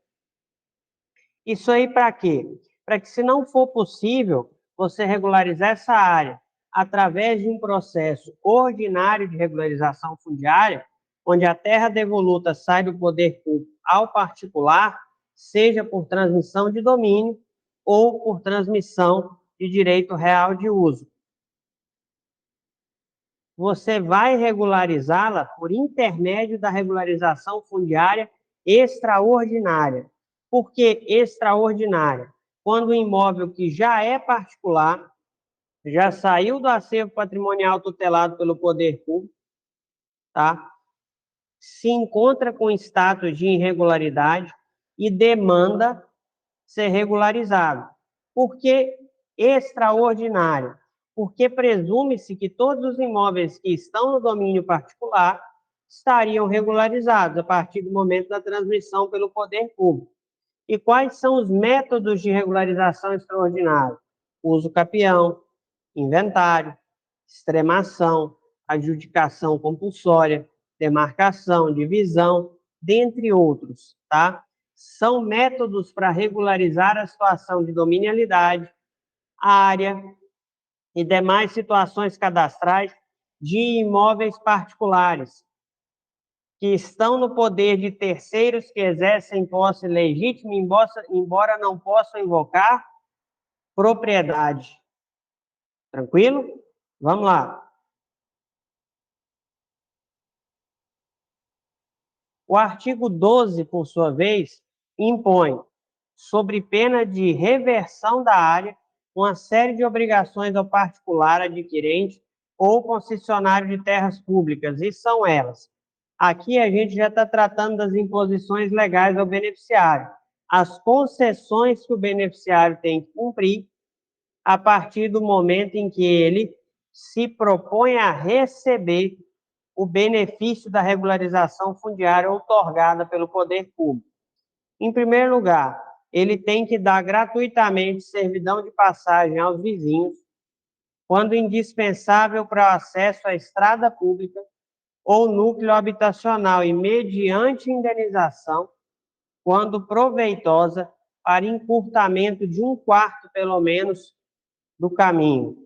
Isso aí para quê? Para que, se não for possível você regularizar essa área através de um processo ordinário de regularização fundiária, onde a terra devoluta sai do poder público ao particular, seja por transmissão de domínio ou por transmissão de direito real de uso. Você vai regularizá-la por intermédio da regularização fundiária extraordinária. Por que extraordinária? Quando o imóvel que já é particular, já saiu do acervo patrimonial tutelado pelo poder público, tá? Se encontra com status de irregularidade e demanda ser regularizado. Por que extraordinário? Porque presume-se que todos os imóveis que estão no domínio particular estariam regularizados a partir do momento da transmissão pelo poder público. E quais são os métodos de regularização extraordinária? Uso capião, inventário, extremação, adjudicação compulsória, demarcação, divisão, dentre outros, tá? São métodos para regularizar a situação de dominialidade, área e demais situações cadastrais de imóveis particulares que estão no poder de terceiros que exercem posse legítima, embora não possam invocar propriedade. Tranquilo? Vamos lá. O artigo 12, por sua vez, impõe, sob pena de reversão da área, uma série de obrigações ao particular adquirente ou concessionário de terras públicas, e são elas. Aqui a gente já está tratando das imposições legais ao beneficiário. As concessões que o beneficiário tem que cumprir a partir do momento em que ele se propõe a receber o benefício da regularização fundiária outorgada pelo poder público. Em primeiro lugar, ele tem que dar gratuitamente servidão de passagem aos vizinhos, quando indispensável para o acesso à estrada pública ou núcleo habitacional, e mediante indenização, quando proveitosa, para encurtamento de 1/4, pelo menos, do caminho.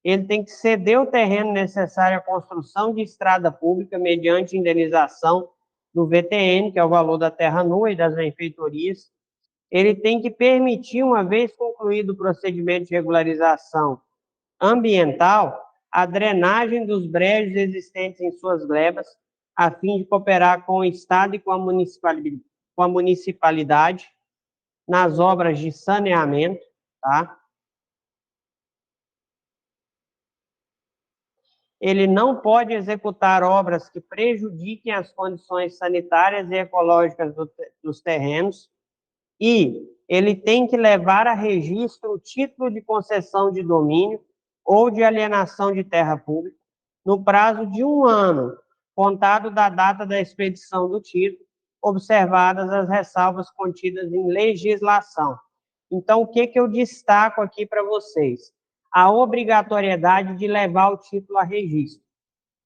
Ele tem que ceder o terreno necessário à construção de estrada pública mediante indenização do VTN, que é o valor da terra nua e das benfeitorias. Ele tem que permitir, uma vez concluído o procedimento de regularização ambiental, a drenagem dos brejos existentes em suas glebas, a fim de cooperar com o Estado e com a municipalidade nas obras de saneamento, tá? Ele não pode executar obras que prejudiquem as condições sanitárias e ecológicas dos terrenos, e ele tem que levar a registro o título de concessão de domínio ou de alienação de terra pública no prazo de 1 ano, contado da data da expedição do título, observadas as ressalvas contidas em legislação. Então, o que eu destaco aqui para vocês? A obrigatoriedade de levar o título a registro.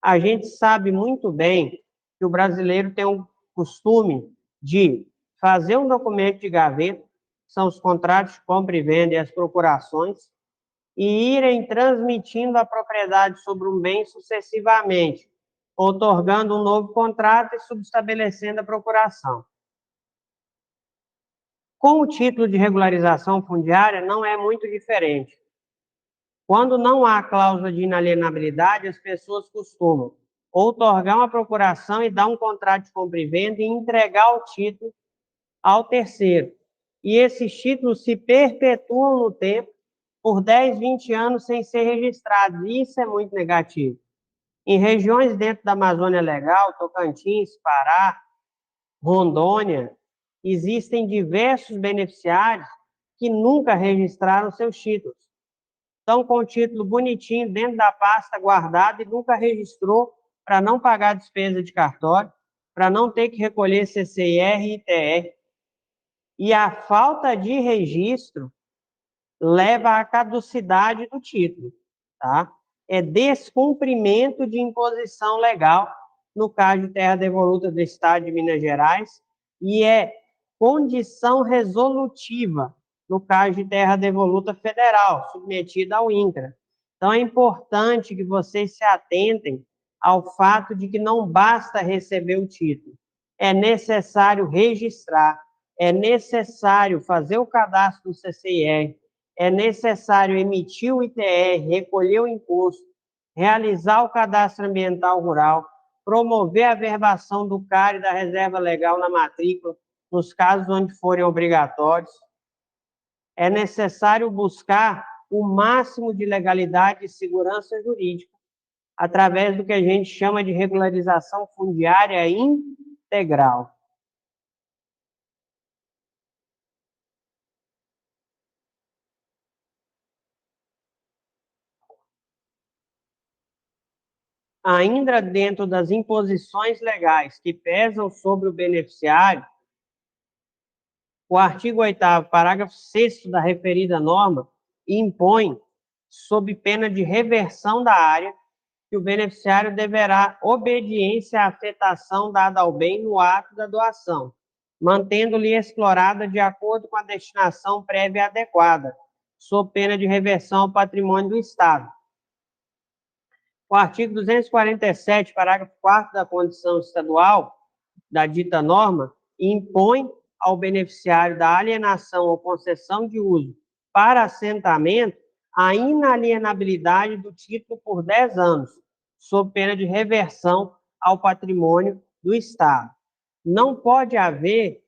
A gente sabe muito bem que o brasileiro tem um costume de fazer um documento de gaveta, são os contratos de compra e venda e as procurações, e irem transmitindo a propriedade sobre um bem sucessivamente, outorgando um novo contrato e subestabelecendo a procuração. Com o título de regularização fundiária, não é muito diferente. Quando não há cláusula de inalienabilidade, as pessoas costumam outorgar uma procuração e dar um contrato de compra e venda e entregar o título ao terceiro. E esses títulos se perpetuam no tempo por 10, 20 anos sem ser registrados. Isso é muito negativo. Em regiões dentro da Amazônia Legal, Tocantins, Pará, Rondônia, existem diversos beneficiários que nunca registraram seus títulos. Estão com o título bonitinho dentro da pasta guardado e nunca registrou para não pagar despesa de cartório, para não ter que recolher CCIR e ITR. E a falta de registro leva à caducidade do título, tá? É descumprimento de imposição legal, no caso de terra devoluta do Estado de Minas Gerais, e é condição resolutiva, no caso de terra devoluta federal, submetida ao INCRA. Então, é importante que vocês se atentem ao fato de que não basta receber o título, é necessário registrar, é necessário fazer o cadastro do CCIR, é necessário emitir o ITR, recolher o imposto, realizar o cadastro ambiental rural, promover a averbação do CAR e da reserva legal na matrícula, nos casos onde forem obrigatórios. É necessário buscar o máximo de legalidade e segurança jurídica, através do que a gente chama de regularização fundiária integral. Ainda dentro das imposições legais que pesam sobre o beneficiário, o artigo 8º, parágrafo 6º da referida norma, impõe, sob pena de reversão da área, que o beneficiário deverá obediência à afetação dada ao bem no ato da doação, mantendo-lhe explorada de acordo com a destinação prévia adequada, sob pena de reversão ao patrimônio do Estado. O artigo 247, parágrafo 4º da Constituição Estadual, da dita norma, impõe ao beneficiário da alienação ou concessão de uso para assentamento a inalienabilidade do título por 10 anos, sob pena de reversão ao patrimônio do Estado. Não pode haver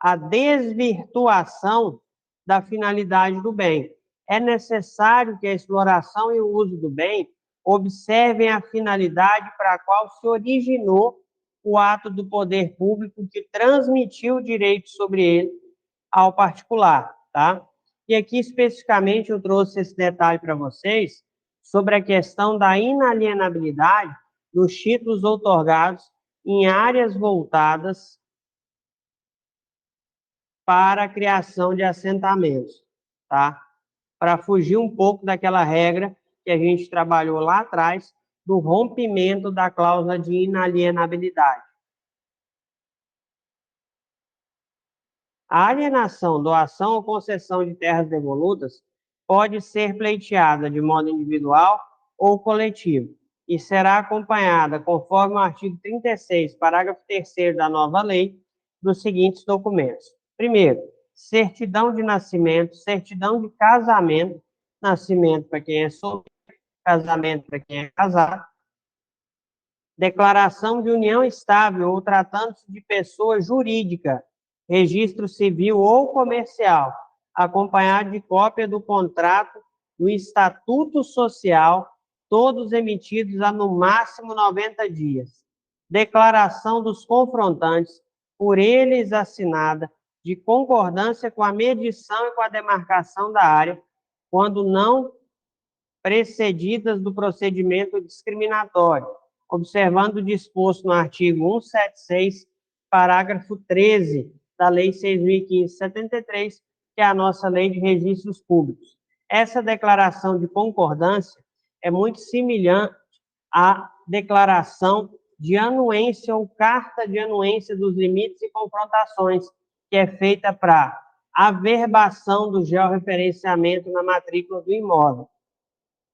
a desvirtuação da finalidade do bem. É necessário que a exploração e o uso do bem observem a finalidade para a qual se originou o ato do poder público que transmitiu o direito sobre ele ao particular, tá? E aqui, especificamente, eu trouxe esse detalhe para vocês sobre a questão da inalienabilidade dos títulos outorgados em áreas voltadas para a criação de assentamentos, tá? Para fugir um pouco daquela regra que a gente trabalhou lá atrás, do rompimento da cláusula de inalienabilidade. A alienação, doação ou concessão de terras devolutas pode ser pleiteada de modo individual ou coletivo e será acompanhada, conforme o artigo 36, parágrafo 3º da nova lei, dos seguintes documentos. Primeiro, certidão de nascimento, certidão de casamento, nascimento para quem é solteiro, casamento para quem é casado, declaração de união estável ou tratando-se de pessoa jurídica, registro civil ou comercial, acompanhado de cópia do contrato do estatuto social, todos emitidos há no máximo 90 dias. Declaração dos confrontantes, por eles assinada, de concordância com a medição e com a demarcação da área, quando não precedidas do procedimento discriminatório, observando o disposto no artigo 176, parágrafo 13 da Lei 6.573, que é a nossa Lei de Registros Públicos. Essa declaração de concordância é muito semelhante à declaração de anuência ou carta de anuência dos limites e confrontações, que é feita para averbação do georreferenciamento na matrícula do imóvel.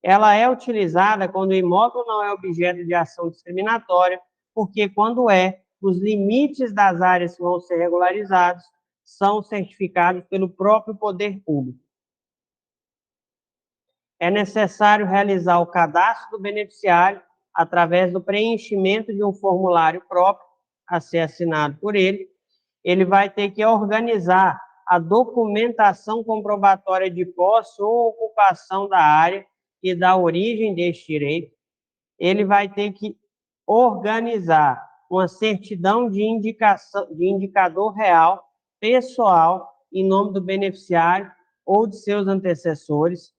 Ela é utilizada quando o imóvel não é objeto de ação discriminatória, porque quando é, os limites das áreas que vão ser regularizados são certificados pelo próprio poder público. é necessário realizar o cadastro do beneficiário através do preenchimento de um formulário próprio a ser assinado por ele. Ele vai ter que organizar a documentação comprobatória de posse ou ocupação da área e da origem deste direito. Ele vai ter que organizar uma certidão de indicador real, pessoal, em nome do beneficiário ou de seus antecessores.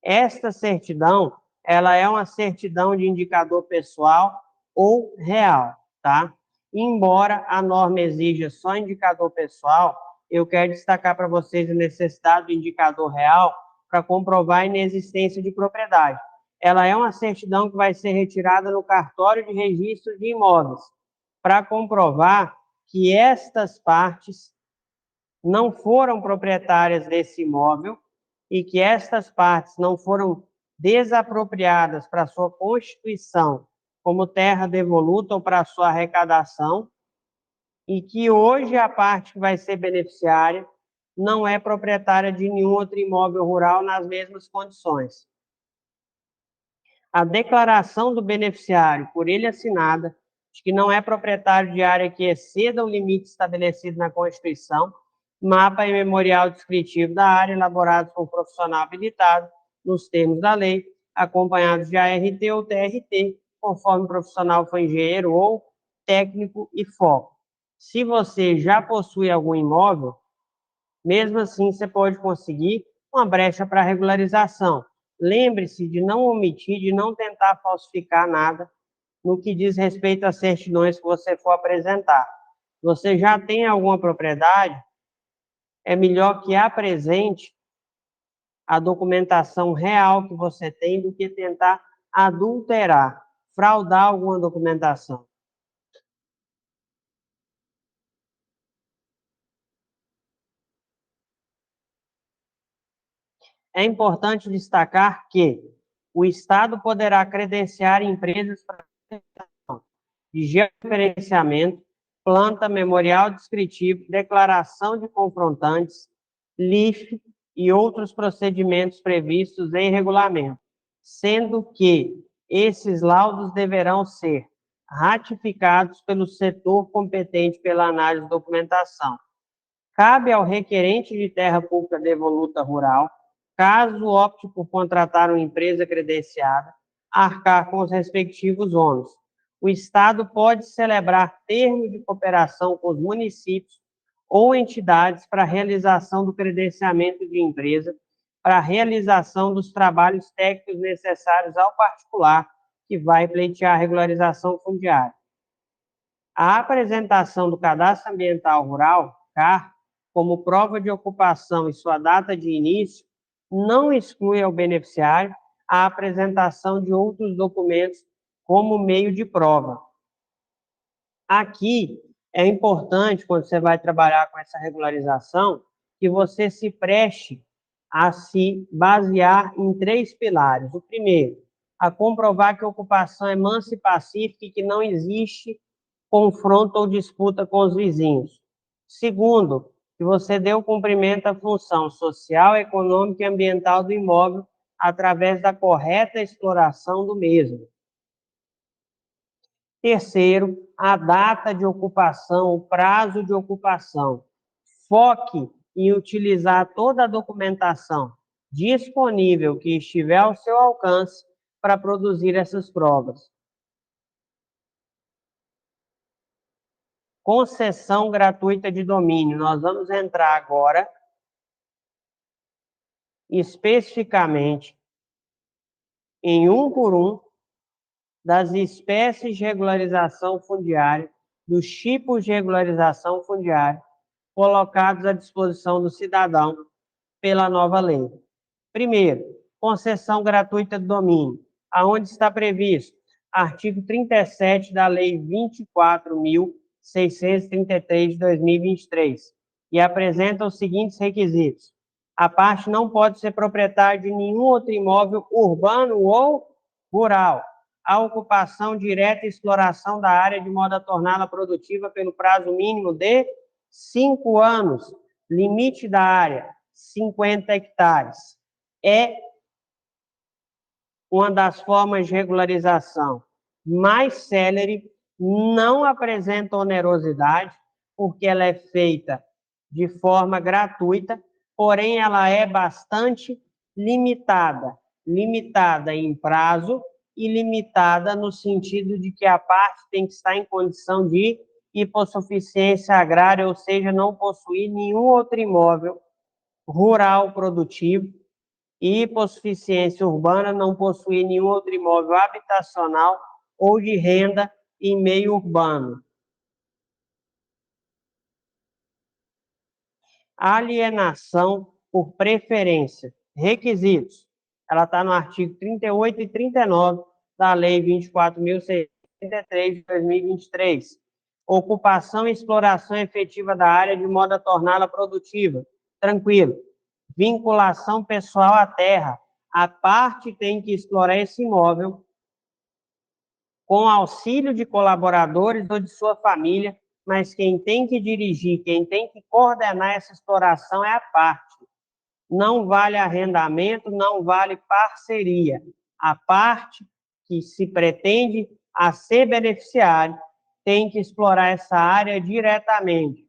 Esta certidão, ela é uma certidão de indicador pessoal ou real, tá? Embora a norma exija só indicador pessoal, eu quero destacar para vocês a necessidade do indicador real para comprovar a inexistência de propriedade. Ela é uma certidão que vai ser retirada no cartório de registro de imóveis, para comprovar que estas partes não foram proprietárias desse imóvel e que estas partes não foram desapropriadas para sua constituição como terra devoluta ou para sua arrecadação, e que hoje a parte que vai ser beneficiária não é proprietária de nenhum outro imóvel rural nas mesmas condições. A declaração do beneficiário, por ele assinada, de que não é proprietário de área que exceda o limite estabelecido na Constituição, mapa e memorial descritivo da área, elaborados por profissional habilitado, nos termos da lei, acompanhados de ART ou TRT, conforme o profissional for engenheiro ou técnico e foco. Se você já possui algum imóvel, mesmo assim você pode conseguir uma brecha para regularização. Lembre-se de não omitir, de não tentar falsificar nada no que diz respeito às certidões que você for apresentar. Você já tem alguma propriedade, é melhor que apresente a documentação real que você tem do que tentar adulterar, fraudar alguma documentação. É importante destacar que o Estado poderá credenciar empresas para de georreferenciamento, planta, memorial descritivo, declaração de confrontantes, LIF e outros procedimentos previstos em regulamento, sendo que esses laudos deverão ser ratificados pelo setor competente pela análise de documentação. Cabe ao requerente de terra pública devoluta rural, caso opte por contratar uma empresa credenciada, arcar com os respectivos ônus. O Estado pode celebrar termo de cooperação com os municípios ou entidades para a realização do credenciamento de empresa, para a realização dos trabalhos técnicos necessários ao particular que vai pleitear a regularização fundiária. A apresentação do Cadastro Ambiental Rural, CAR, como prova de ocupação e sua data de início, não exclui ao beneficiário a apresentação de outros documentos como meio de prova. Aqui é importante, quando você vai trabalhar com essa regularização, que você se preste a se basear em 3 pilares. O primeiro, a comprovar que a ocupação é mansa e pacífica e que não existe confronto ou disputa com os vizinhos. Segundo, que você deu cumprimento à função social, econômica e ambiental do imóvel através da correta exploração do mesmo. Terceiro, a data de ocupação, o prazo de ocupação. Foque em utilizar toda a documentação disponível que estiver ao seu alcance para produzir essas provas. Concessão gratuita de domínio. Nós vamos entrar agora especificamente em um por um das espécies de regularização fundiária, dos tipos de regularização fundiária colocados à disposição do cidadão pela nova lei. Primeiro, concessão gratuita de domínio, aonde está previsto artigo 37 da Lei 24.633 de 2023, e apresenta os seguintes requisitos: a parte não pode ser proprietária de nenhum outro imóvel urbano ou rural. A ocupação direta e exploração da área de modo a torná-la produtiva pelo prazo mínimo de 5 anos. Limite da área, 50 hectares. É uma das formas de regularização mais célere, não apresenta onerosidade, porque ela é feita de forma gratuita, porém ela é bastante limitada em prazo e limitada no sentido de que a parte tem que estar em condição de hipossuficiência agrária, ou seja, não possuir nenhum outro imóvel rural produtivo, e hipossuficiência urbana, não possuir nenhum outro imóvel habitacional ou de renda em meio urbano. Alienação por preferência. Requisitos. Ela está no artigo 38 e 39 da Lei 24.633 de 2023. Ocupação e exploração efetiva da área de modo a torná-la produtiva. Tranquilo. Vinculação pessoal à terra. A parte tem que explorar esse imóvel com auxílio de colaboradores ou de sua família, mas quem tem que dirigir, quem tem que coordenar essa exploração é a parte. Não vale arrendamento, não vale parceria. A parte que se pretende a ser beneficiário tem que explorar essa área diretamente.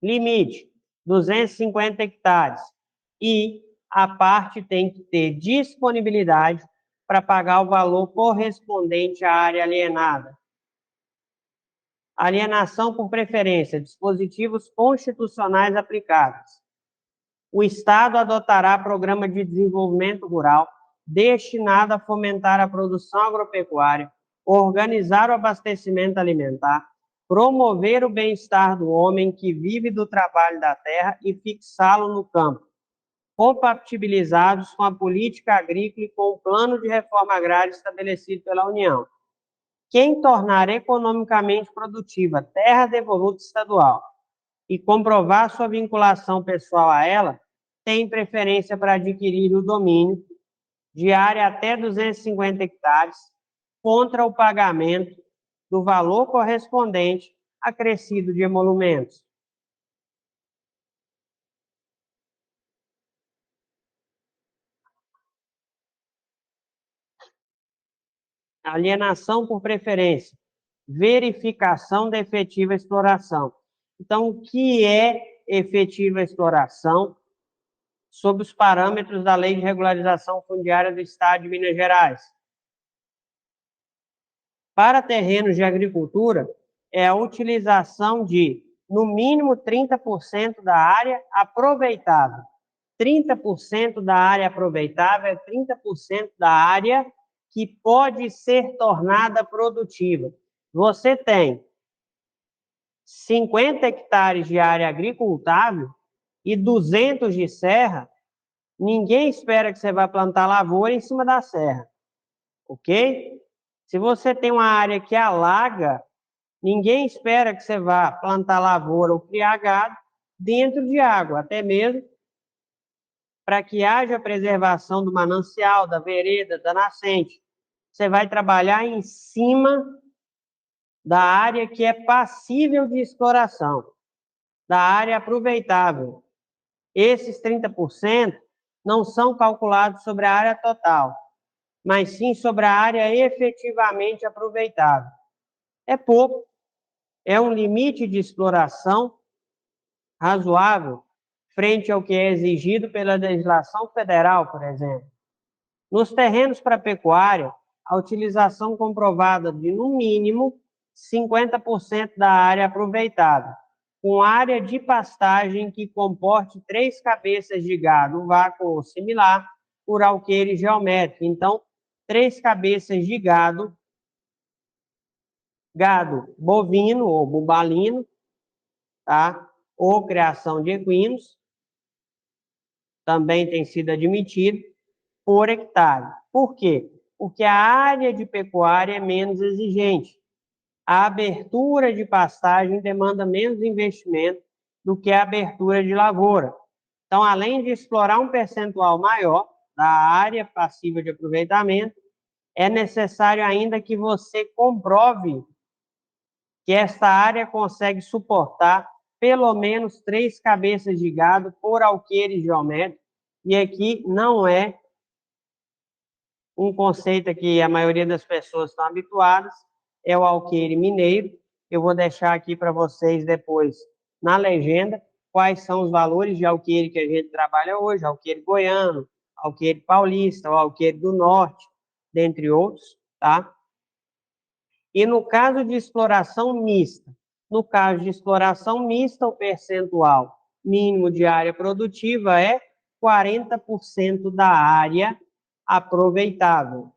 Limite, 250 hectares. E a parte tem que ter disponibilidade para pagar o valor correspondente à área alienada. Alienação por preferência, dispositivos constitucionais aplicáveis. O Estado adotará programa de desenvolvimento rural destinado a fomentar a produção agropecuária, organizar o abastecimento alimentar, promover o bem-estar do homem que vive do trabalho da terra e fixá-lo no campo, compatibilizados com a política agrícola e com o plano de reforma agrária estabelecido pela União. Quem tornar economicamente produtiva terra devoluta estadual e comprovar sua vinculação pessoal a ela, tem preferência para adquirir o domínio de área até 250 hectares contra o pagamento do valor correspondente acrescido de emolumentos. Alienação por preferência, verificação da efetiva exploração. Então, o que é efetiva exploração? Sob os parâmetros da Lei de Regularização Fundiária do Estado de Minas Gerais. Para terrenos de agricultura, é a utilização de, no mínimo, 30% da área aproveitável. 30% da área aproveitável é 30% da área que pode ser tornada produtiva. Você tem 50 hectares de área agricultável e 200 de serra, ninguém espera que você vá plantar lavoura em cima da serra, ok? Se você tem uma área que alaga, ninguém espera que você vá plantar lavoura ou criar gado dentro de água, até mesmo para que haja preservação do manancial, da vereda, da nascente. Você vai trabalhar em cima da área que é passível de exploração, da área aproveitável. Esses 30% não são calculados sobre a área total, mas sim sobre a área efetivamente aproveitável. É pouco, é um limite de exploração razoável frente ao que é exigido pela legislação federal, por exemplo. Nos terrenos para pecuária, a utilização comprovada de, no mínimo, 50% da área aproveitada, com área de pastagem que comporte 3 cabeças de gado, vácuo ou similar, por alqueire geométrico. Então, 3 cabeças de gado bovino ou bubalino, tá? Ou criação de equinos, também tem sido admitido, por hectare. Por quê? Porque a área de pecuária é menos exigente. A abertura de pastagem demanda menos investimento do que a abertura de lavoura. Então, além de explorar um percentual maior da área passível de aproveitamento, é necessário ainda que você comprove que essa área consegue suportar pelo menos 3 cabeças de gado por alqueire geométrico, e aqui não é um conceito que a maioria das pessoas estão habituadas, é o alqueire mineiro. Eu vou deixar aqui para vocês depois, na legenda, quais são os valores de alqueire que a gente trabalha hoje, alqueire goiano, alqueire paulista, o alqueire do norte, dentre outros, tá? E no caso de exploração mista, o percentual mínimo de área produtiva é 40% da área aproveitável.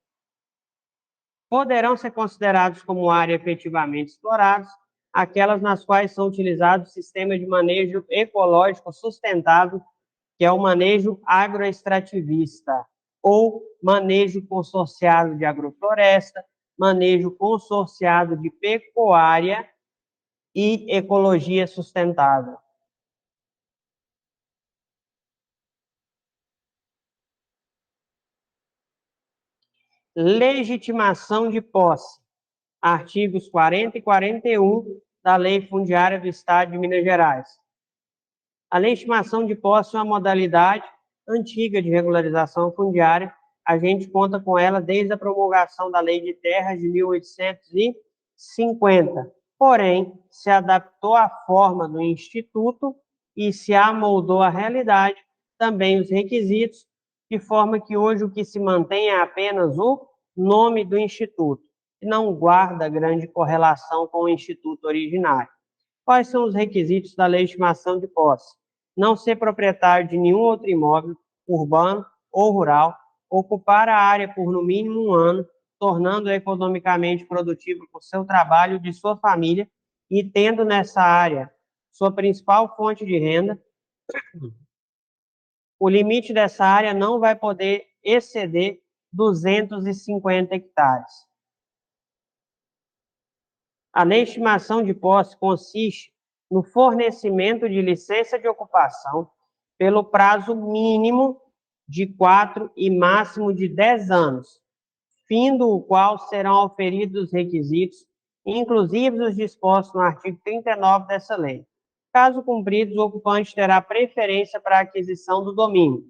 Poderão ser considerados como área efetivamente explorados aquelas nas quais são utilizados sistemas de manejo ecológico sustentável, que é o manejo agroextrativista, ou manejo consorciado de agrofloresta, manejo consorciado de pecuária e ecologia sustentável. Legitimação de posse. Artigos 40 e 41 da Lei Fundiária do Estado de Minas Gerais. A legitimação de posse é uma modalidade antiga de regularização fundiária. A gente conta com ela desde a promulgação da Lei de Terras de 1850. Porém, se adaptou à forma do Instituto e se amoldou à realidade, também os requisitos, de forma que hoje o que se mantém é apenas o nome do Instituto, e não guarda grande correlação com o Instituto originário. Quais são os requisitos da legitimação de posse? Não ser proprietário de nenhum outro imóvel, urbano ou rural, ocupar a área por no mínimo 1 ano, tornando-o economicamente produtivo por seu trabalho e de sua família, e tendo nessa área sua principal fonte de renda. O limite dessa área não vai poder exceder 250 hectares. A legitimação de posse consiste no fornecimento de licença de ocupação pelo prazo mínimo de 4 e máximo de 10 anos, findo o qual serão auferidos os requisitos, inclusive os dispostos no artigo 39 dessa lei. Caso cumpridos, o ocupante terá preferência para a aquisição do domínio.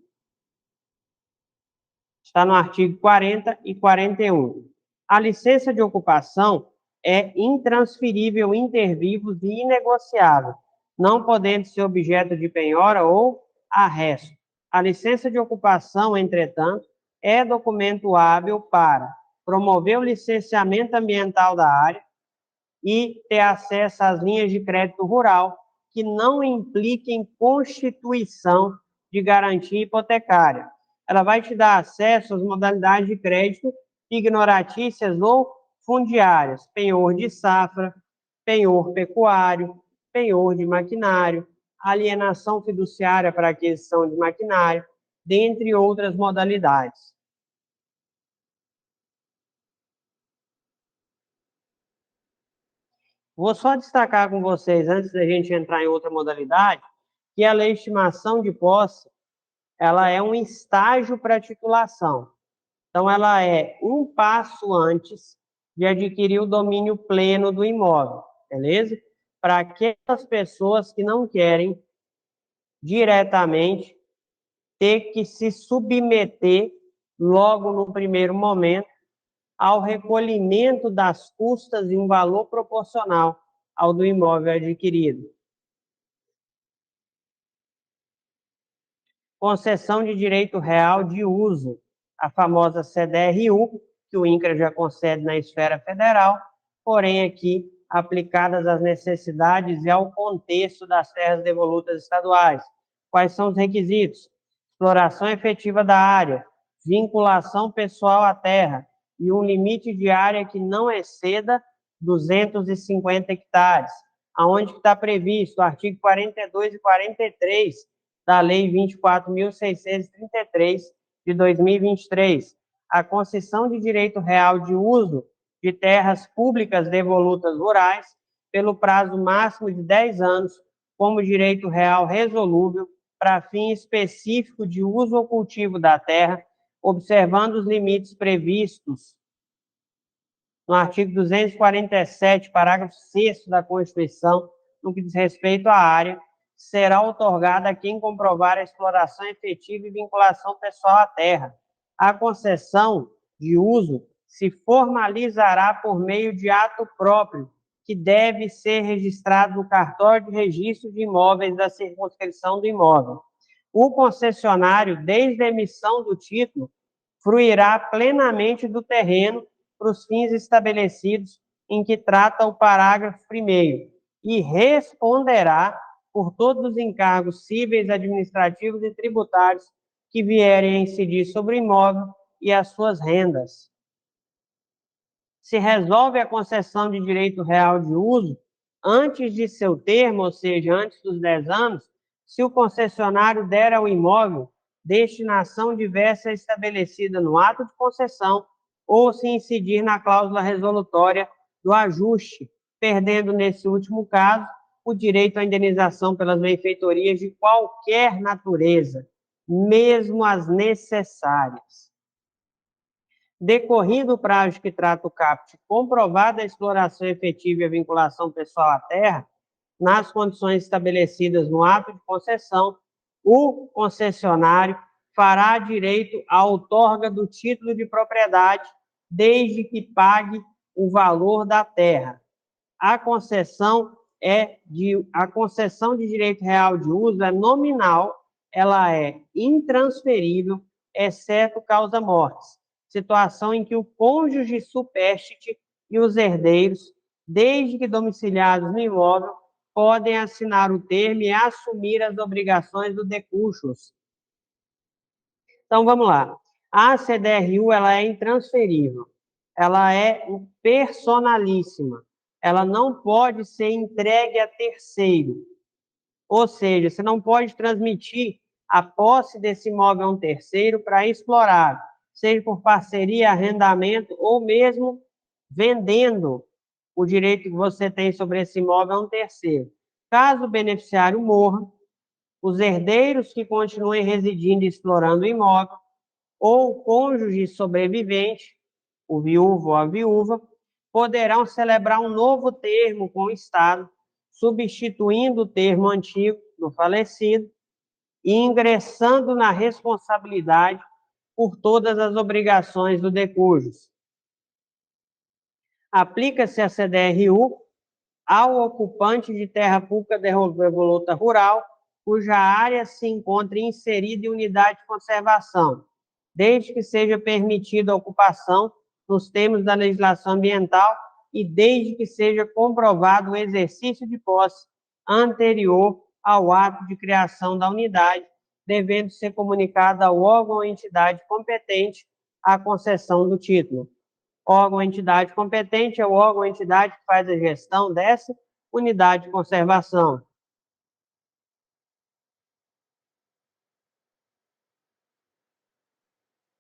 Está no artigo 40 e 41. A licença de ocupação é intransferível, inter vivos e inegociável, não podendo ser objeto de penhora ou arresto. A licença de ocupação, entretanto, é documento hábil para promover o licenciamento ambiental da área e ter acesso às linhas de crédito rural que não impliquem constituição de garantia hipotecária. Ela vai te dar acesso às modalidades de crédito ignoratícias ou fundiárias, penhor de safra, penhor pecuário, penhor de maquinário, alienação fiduciária para aquisição de maquinário, dentre outras modalidades. Vou só destacar com vocês, antes da gente entrar em outra modalidade, que a legitimação de posse, ela é um estágio para titulação. Então, ela é um passo antes de adquirir o domínio pleno do imóvel, beleza? Para aquelas pessoas que não querem diretamente ter que se submeter logo no primeiro momento ao recolhimento das custas em um valor proporcional ao do imóvel adquirido. Concessão de direito real de uso, a famosa CDRU, que o INCRA já concede na esfera federal, porém aqui aplicadas às necessidades e ao contexto das terras devolutas estaduais. Quais são os requisitos? Exploração efetiva da área, vinculação pessoal à terra e um limite de área que não exceda 250 hectares, aonde está previsto o artigo 42 e 43 da Lei 24.633 de 2023, a concessão de direito real de uso de terras públicas devolutas rurais pelo prazo máximo de 10 anos, como direito real resolúvel para fim específico de uso ou cultivo da terra, observando os limites previstos no artigo 247, parágrafo 6º da Constituição, no que diz respeito à área, será outorgada a quem comprovar a exploração efetiva e vinculação pessoal à terra. A concessão de uso se formalizará por meio de ato próprio, que deve ser registrado no cartório de registro de imóveis da circunscrição do imóvel. O concessionário, desde a emissão do título, fruirá plenamente do terreno para os fins estabelecidos em que trata o parágrafo 1º e responderá por todos os encargos cíveis, administrativos e tributários que vierem a incidir sobre o imóvel e as suas rendas. Se resolve a concessão de direito real de uso antes de seu termo, ou seja, antes dos 10 anos, se o concessionário der ao imóvel destinação diversa estabelecida no ato de concessão ou se incidir na cláusula resolutória do ajuste, perdendo, nesse último caso, o direito à indenização pelas benfeitorias de qualquer natureza, mesmo as necessárias. Decorrido o prazo que trata o caput, comprovada a exploração efetiva e a vinculação pessoal à terra, nas condições estabelecidas no ato de concessão, o concessionário fará direito à outorga do título de propriedade, desde que pague o valor da terra. A concessão de direito real de uso é nominal, ela é intransferível, exceto causa-mortes, situação em que o cônjuge supérstite e os herdeiros, desde que domiciliados no imóvel, podem assinar o termo e assumir as obrigações do decúchos. Então, vamos lá. A CDRU, ela é intransferível. Ela é personalíssima. Ela não pode ser entregue a terceiro. Ou seja, você não pode transmitir a posse desse imóvel a um terceiro para explorar, seja por parceria, arrendamento ou mesmo vendendo o direito que você tem sobre esse imóvel a um terceiro. Caso o beneficiário morra, os herdeiros que continuem residindo e explorando o imóvel, ou o cônjuge sobrevivente, o viúvo ou a viúva, poderão celebrar um novo termo com o Estado, substituindo o termo antigo do falecido e ingressando na responsabilidade por todas as obrigações do decújus. Aplica-se a CDRU ao ocupante de terra pública devoluta rural, cuja área se encontre inserida em unidade de conservação, desde que seja permitida a ocupação nos termos da legislação ambiental e desde que seja comprovado o exercício de posse anterior ao ato de criação da unidade, devendo ser comunicada ao órgão ou entidade competente a concessão do título. Órgão ou entidade competente é o órgão ou entidade que faz a gestão dessa unidade de conservação.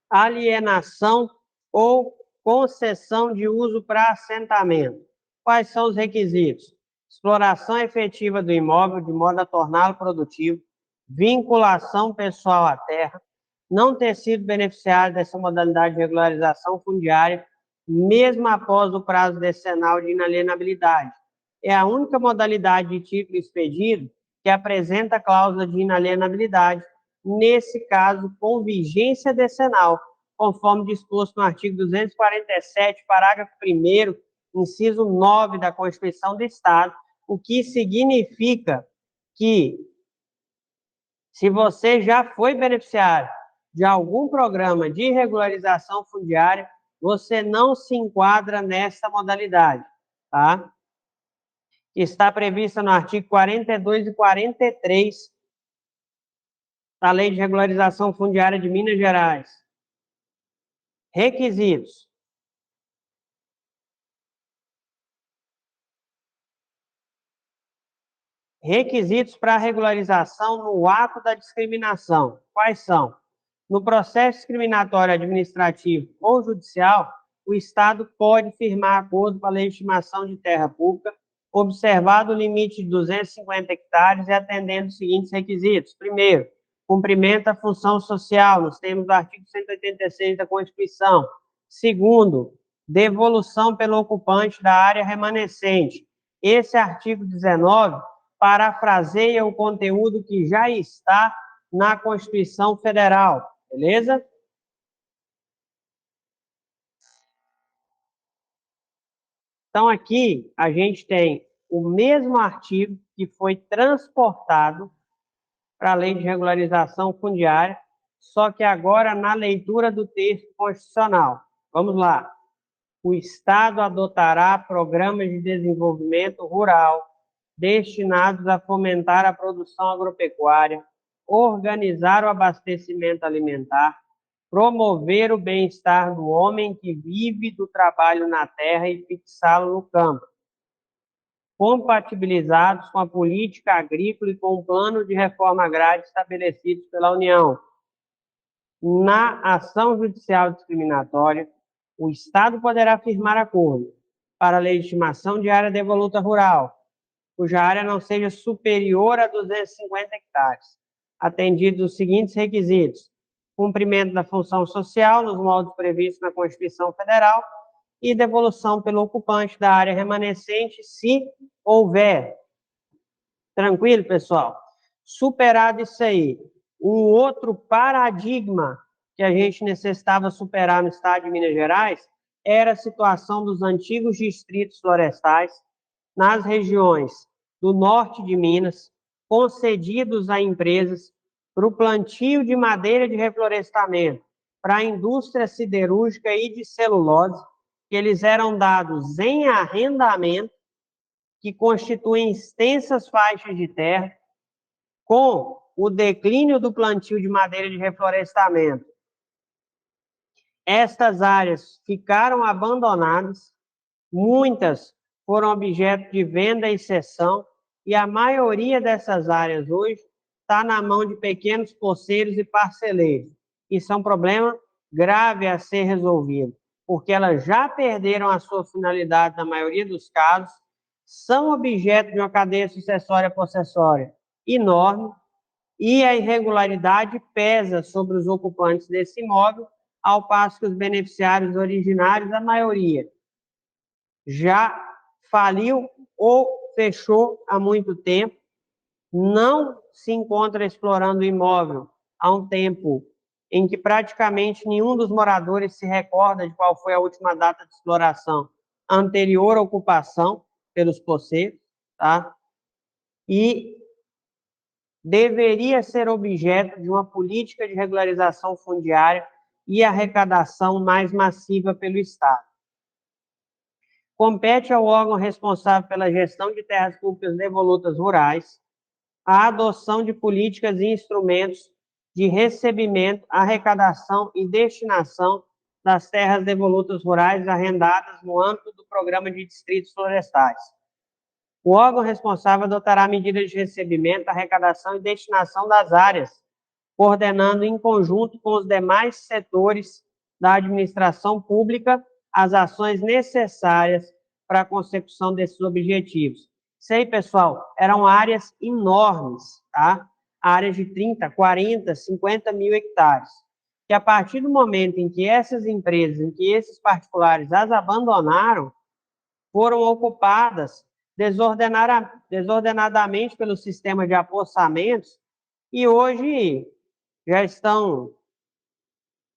Alienação ou concessão de uso para assentamento. Quais são os requisitos? Exploração efetiva do imóvel de modo a torná-lo produtivo, vinculação pessoal à terra, não ter sido beneficiário dessa modalidade de regularização fundiária, mesmo após o prazo decenal de inalienabilidade. É a única modalidade de título expedido que apresenta cláusula de inalienabilidade, nesse caso, com vigência decenal, conforme disposto no artigo 247, parágrafo 1º, inciso 9 da Constituição do Estado, o que significa que, se você já foi beneficiário de algum programa de regularização fundiária, você não se enquadra nessa modalidade, tá? Está prevista no artigo 42 e 43 da Lei de Regularização Fundiária de Minas Gerais. Requisitos. Requisitos para regularização no ato da discriminação. Quais são? No processo discriminatório administrativo ou judicial, o Estado pode firmar acordo para a legitimação de terra pública, observado o limite de 250 hectares e atendendo os seguintes requisitos. Primeiro, cumprimento da função social, nos termos do artigo 186 da Constituição. Segundo, devolução pelo ocupante da área remanescente. esse artigo 19 parafraseia o conteúdo que já está na Constituição Federal, beleza? Então, aqui a gente tem o mesmo artigo que foi transportado para a Lei de Regularização Fundiária, só que agora na leitura do texto constitucional. Vamos lá. O Estado adotará programas de desenvolvimento rural destinados a fomentar a produção agropecuária, organizar o abastecimento alimentar, promover o bem-estar do homem que vive do trabalho na terra e fixá-lo no campo, compatibilizados com a política agrícola e com o plano de reforma agrária estabelecidos pela União. Na ação judicial discriminatória, o Estado poderá firmar acordo para a legitimação de área devoluta rural, cuja área não seja superior a 250 hectares, atendidos os seguintes requisitos: cumprimento da função social nos moldes previstos na Constituição Federal e devolução pelo ocupante da área remanescente, se houver. Tranquilo, pessoal? Superado isso aí, um outro paradigma que a gente necessitava superar no estado de Minas Gerais era a situação dos antigos distritos florestais nas regiões do norte de Minas, concedidos a empresas para o plantio de madeira de reflorestamento, para a indústria siderúrgica e de celulose, que eles eram dados em arrendamento, que constituem extensas faixas de terra. Com o declínio do plantio de madeira de reflorestamento, estas áreas ficaram abandonadas, muitas foram objeto de venda e cessão, e a maioria dessas áreas hoje está na mão de pequenos poceiros e parceleiros. Isso é um problema grave a ser resolvido, porque elas já perderam a sua finalidade na maioria dos casos, são objeto de uma cadeia sucessória possessória enorme, e a irregularidade pesa sobre os ocupantes desse imóvel, ao passo que os beneficiários originários, a maioria, já faliu ou fechou há muito tempo, não se encontra explorando o imóvel há um tempo em que praticamente nenhum dos moradores se recorda de qual foi a última data de exploração anterior à ocupação pelos poceiros, tá? E deveria ser objeto de uma política de regularização fundiária e arrecadação mais massiva pelo Estado. Compete ao órgão responsável pela gestão de terras públicas devolutas rurais a adoção de políticas e instrumentos de recebimento, arrecadação e destinação das terras devolutas rurais arrendadas no âmbito do Programa de Distritos Florestais. O órgão responsável adotará medidas de recebimento, arrecadação e destinação das áreas, coordenando em conjunto com os demais setores da administração pública as ações necessárias para a consecução desses objetivos. Isso aí, pessoal, eram áreas enormes, tá? Áreas de 30, 40, 50 mil hectares. Que a partir do momento em que essas empresas, em que esses particulares as abandonaram, foram ocupadas desordenadamente pelo sistema de apossamentos e hoje já estão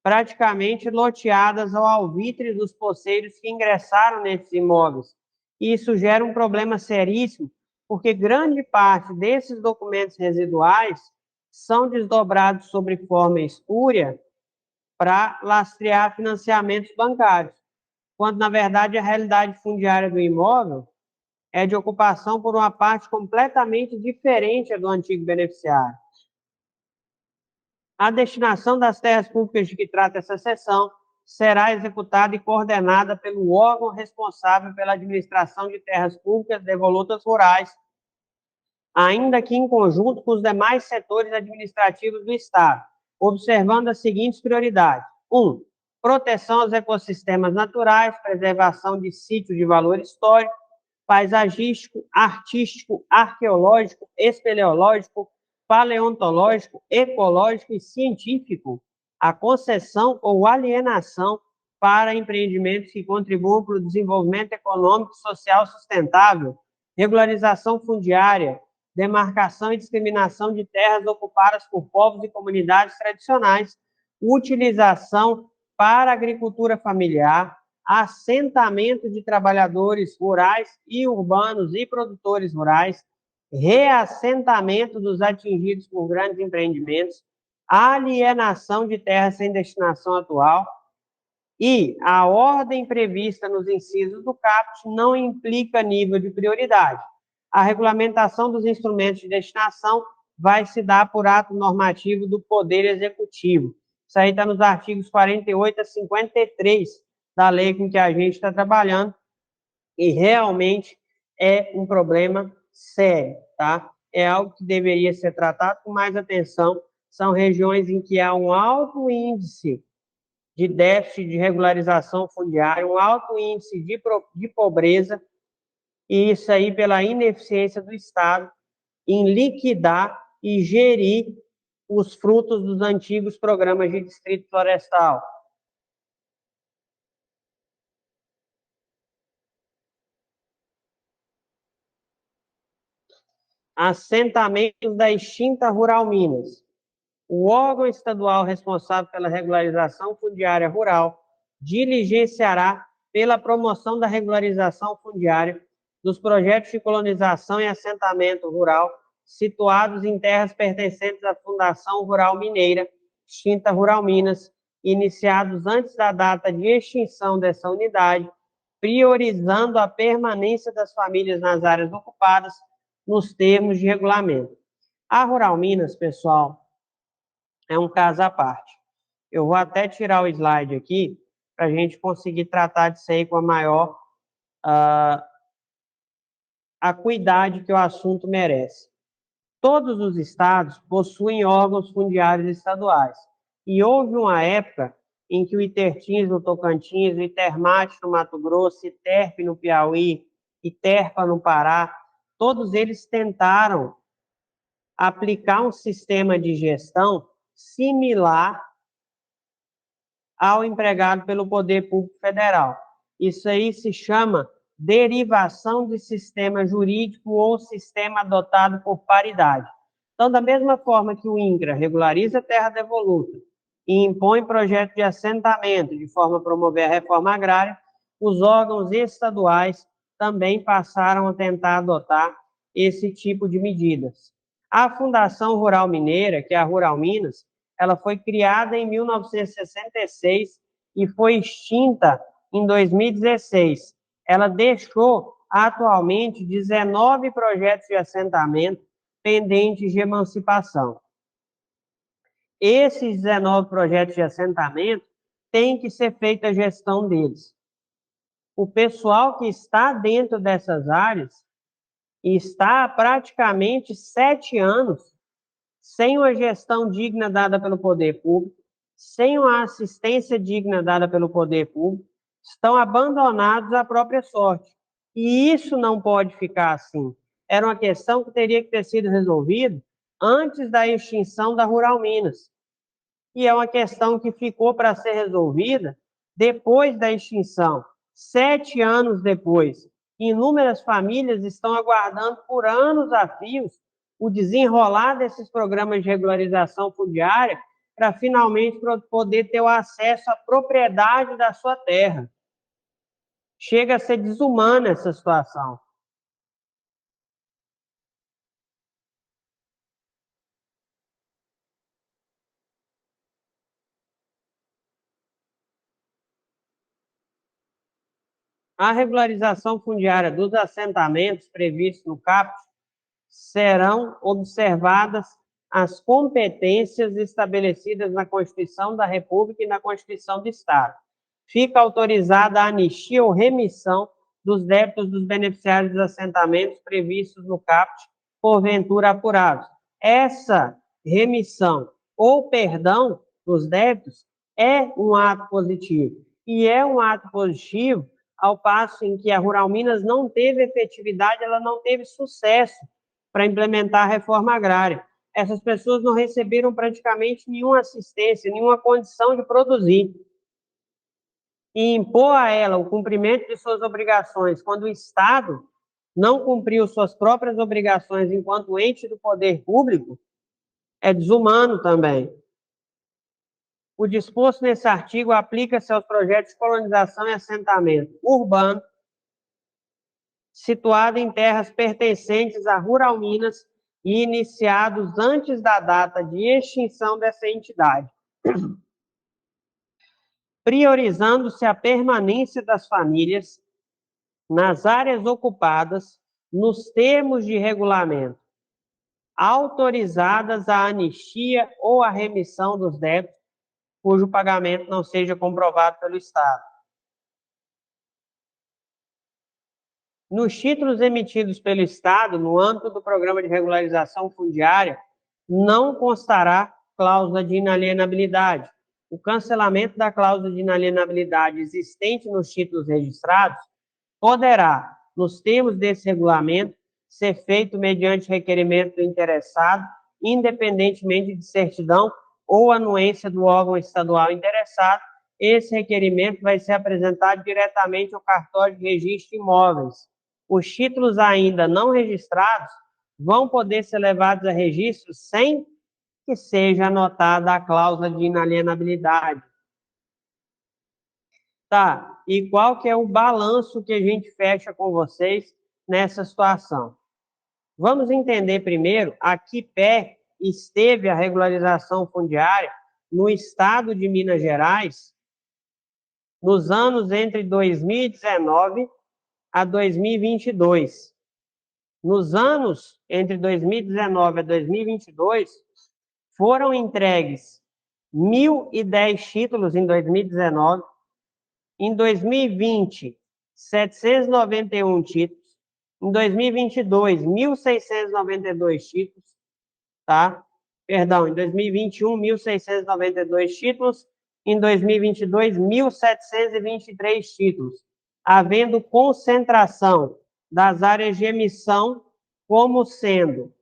praticamente loteadas ao alvitre dos poceiros que ingressaram nesses imóveis. E isso gera um problema seríssimo, porque grande parte desses documentos residuais são desdobrados sob forma espúria para lastrear financiamentos bancários, quando, na verdade, a realidade fundiária do imóvel é de ocupação por uma parte completamente diferente do antigo beneficiário. A destinação das terras públicas de que trata essa seção será executada e coordenada pelo órgão responsável pela administração de terras públicas devolutas rurais, ainda que em conjunto com os demais setores administrativos do Estado, observando as seguintes prioridades. 1. Proteção aos ecossistemas naturais, preservação de sítios de valor histórico, paisagístico, artístico, arqueológico, espeleológico, paleontológico, ecológico e científico, a concessão ou alienação para empreendimentos que contribuam para o desenvolvimento econômico e social sustentável regularização fundiária, demarcação e discriminação de terras ocupadas por povos e comunidades tradicionais, utilização para agricultura familiar, assentamento de trabalhadores rurais e urbanos e produtores rurais, reassentamento dos atingidos por grandes empreendimentos, alienação de terras sem destinação atual, e a ordem prevista nos incisos do caput não implica nível de prioridade. A regulamentação dos instrumentos de destinação vai se dar por ato normativo do Poder Executivo. Isso aí está nos artigos 48 a 53 da lei com que a gente está trabalhando, e realmente é um problema sério, tá? É algo que deveria ser tratado com mais atenção. São regiões em que há um alto índice de déficit de regularização fundiária, um alto índice de pobreza, e isso aí pela ineficiência do Estado em liquidar e gerir os frutos dos antigos programas de distrito florestal. Assentamentos da extinta Rural Minas. O órgão estadual responsável pela regularização fundiária rural diligenciará pela promoção da regularização fundiária dos projetos de colonização e assentamento rural situados em terras pertencentes à Fundação Rural Mineira, extinta Rural Minas, iniciados antes da data de extinção dessa unidade, priorizando a permanência das famílias nas áreas ocupadas nos termos de regulamento. A Rural Minas, pessoal, é um caso à parte. Eu vou até tirar o slide aqui para a gente conseguir tratar disso aí com a maior acuidade que o assunto merece. Todos os estados possuem órgãos fundiários estaduais. E houve uma época em que o Itertins no Tocantins, o Itermate no Mato Grosso, Iterp no Piauí, Iterpa no Pará, todos eles tentaram aplicar um sistema de gestão similar ao empregado pelo Poder Público Federal. Isso aí se chama derivação de sistema jurídico ou sistema adotado por paridade. Então, da mesma forma que o INCRA regulariza a terra devoluta e impõe projeto de assentamento de forma a promover a reforma agrária, os órgãos estaduais também passaram a tentar adotar esse tipo de medidas. A Fundação Rural Mineira, que é a Rural Minas, ela foi criada em 1966 e foi extinta em 2016. Ela deixou, atualmente, 19 projetos de assentamento pendentes de emancipação. Esses 19 projetos de assentamento tem que ser feita a gestão deles. O pessoal que está dentro dessas áreas está há praticamente 7 anos sem uma gestão digna dada pelo poder público, sem uma assistência digna dada pelo poder público, estão abandonados à própria sorte. E isso não pode ficar assim. Era uma questão que teria que ter sido resolvida antes da extinção da Rural Minas. E é uma questão que ficou para ser resolvida depois da extinção, 7 anos depois. Inúmeras famílias estão aguardando por anos a fios o desenrolar desses programas de regularização fundiária para finalmente poder ter o acesso à propriedade da sua terra. Chega a ser desumana essa situação. A regularização fundiária dos assentamentos previstos no caput serão observadas as competências estabelecidas na Constituição da República e na Constituição do Estado. Fica autorizada a anistia ou remissão dos débitos dos beneficiários dos assentamentos previstos no caput, porventura apurados. Essa remissão ou perdão dos débitos é um ato positivo. E é um ato positivo ao passo em que a Rural Minas não teve efetividade, ela não teve sucesso para implementar a reforma agrária. Essas pessoas não receberam praticamente nenhuma assistência, nenhuma condição de produzir. E impor a ela o cumprimento de suas obrigações, quando o Estado não cumpriu suas próprias obrigações enquanto ente do poder público, é desumano também. O disposto nesse artigo aplica-se aos projetos de colonização e assentamento urbano situado em terras pertencentes a Rural Minas e iniciados antes da data de extinção dessa entidade, priorizando-se a permanência das famílias nas áreas ocupadas nos termos de regulamento, autorizadas a anistia ou a remissão dos débitos cujo pagamento não seja comprovado pelo Estado. Nos títulos emitidos pelo Estado, no âmbito do Programa de Regularização Fundiária, não constará cláusula de inalienabilidade. O cancelamento da cláusula de inalienabilidade existente nos títulos registrados poderá, nos termos desse regulamento, ser feito mediante requerimento do interessado, independentemente de certidão ou anuência do órgão estadual interessado. Esse requerimento vai ser apresentado diretamente ao cartório de registro de imóveis. Os títulos ainda não registrados vão poder ser levados a registro sem que seja anotada a cláusula de inalienabilidade. Tá, e qual que é o balanço que a gente fecha com vocês nessa situação? Vamos entender primeiro a que pé esteve a regularização fundiária no estado de Minas Gerais nos anos entre 2019 a 2022. Nos anos entre 2019 a 2022, foram entregues 1.010 títulos em 2019, em 2020, 791 títulos, em 2022, 1.692 títulos, tá? Perdão, em 2021, 1.692 títulos, em 2022, 1.723 títulos, havendo concentração das áreas de emissão como sendo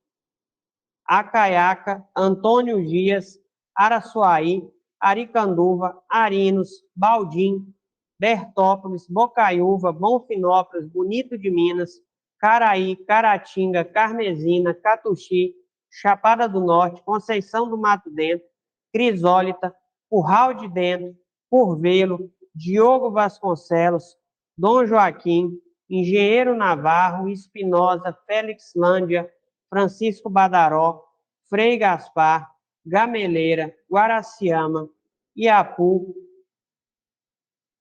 Acaiaca, Antônio Dias, Araçuaí, Aricanduva, Arinos, Baldim, Bertópolis, Bocaiúva, Bonfinópolis, Bonito de Minas, Caraí, Caratinga, Carmesina, Catuxi, Chapada do Norte, Conceição do Mato Dentro, Crisólita, Curral de Dentro, Curvelo, Diogo Vasconcelos, Dom Joaquim, Engenheiro Navarro, Espinosa, Félixlândia, Francisco Badaró, Frei Gaspar, Gameleira, Guaraciama, Iapu,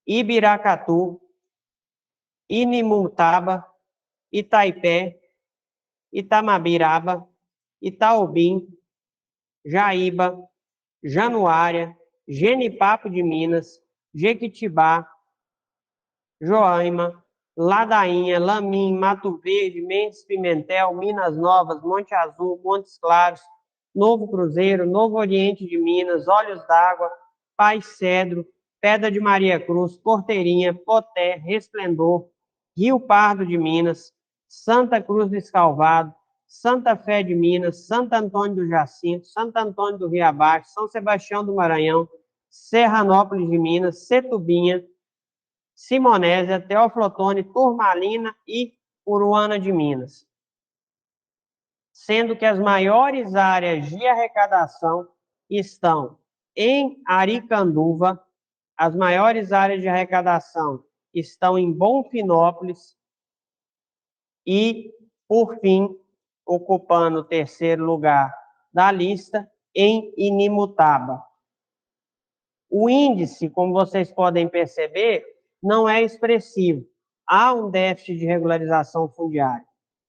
Ibiracatu, Inimutaba, Itaipé, Itamabiraba, Itaobim, Jaíba, Januária, Genipapo de Minas, Jequitibá, Joaima, Ladainha, Lamim, Mato Verde, Mendes Pimentel, Minas Novas, Monte Azul, Montes Claros, Novo Cruzeiro, Novo Oriente de Minas, Olhos d'Água, Paz Cedro, Pedra de Maria Cruz, Porteirinha, Poté, Resplendor, Rio Pardo de Minas, Santa Cruz do Escalvado, Santa Fé de Minas, Santo Antônio do Jacinto, Santo Antônio do Rio Abaixo, São Sebastião do Maranhão, Serranópolis de Minas, Setubinha, Simonésia, Teófilo Otoni, Turmalina e Uruana de Minas. Sendo que as maiores áreas de arrecadação estão em Aricanduva, as maiores áreas de arrecadação estão em Bonfinópolis e, por fim, ocupando o terceiro lugar da lista, em Inimutaba. O índice, como vocês podem perceber, não é expressivo. Há um déficit de regularização fundiária,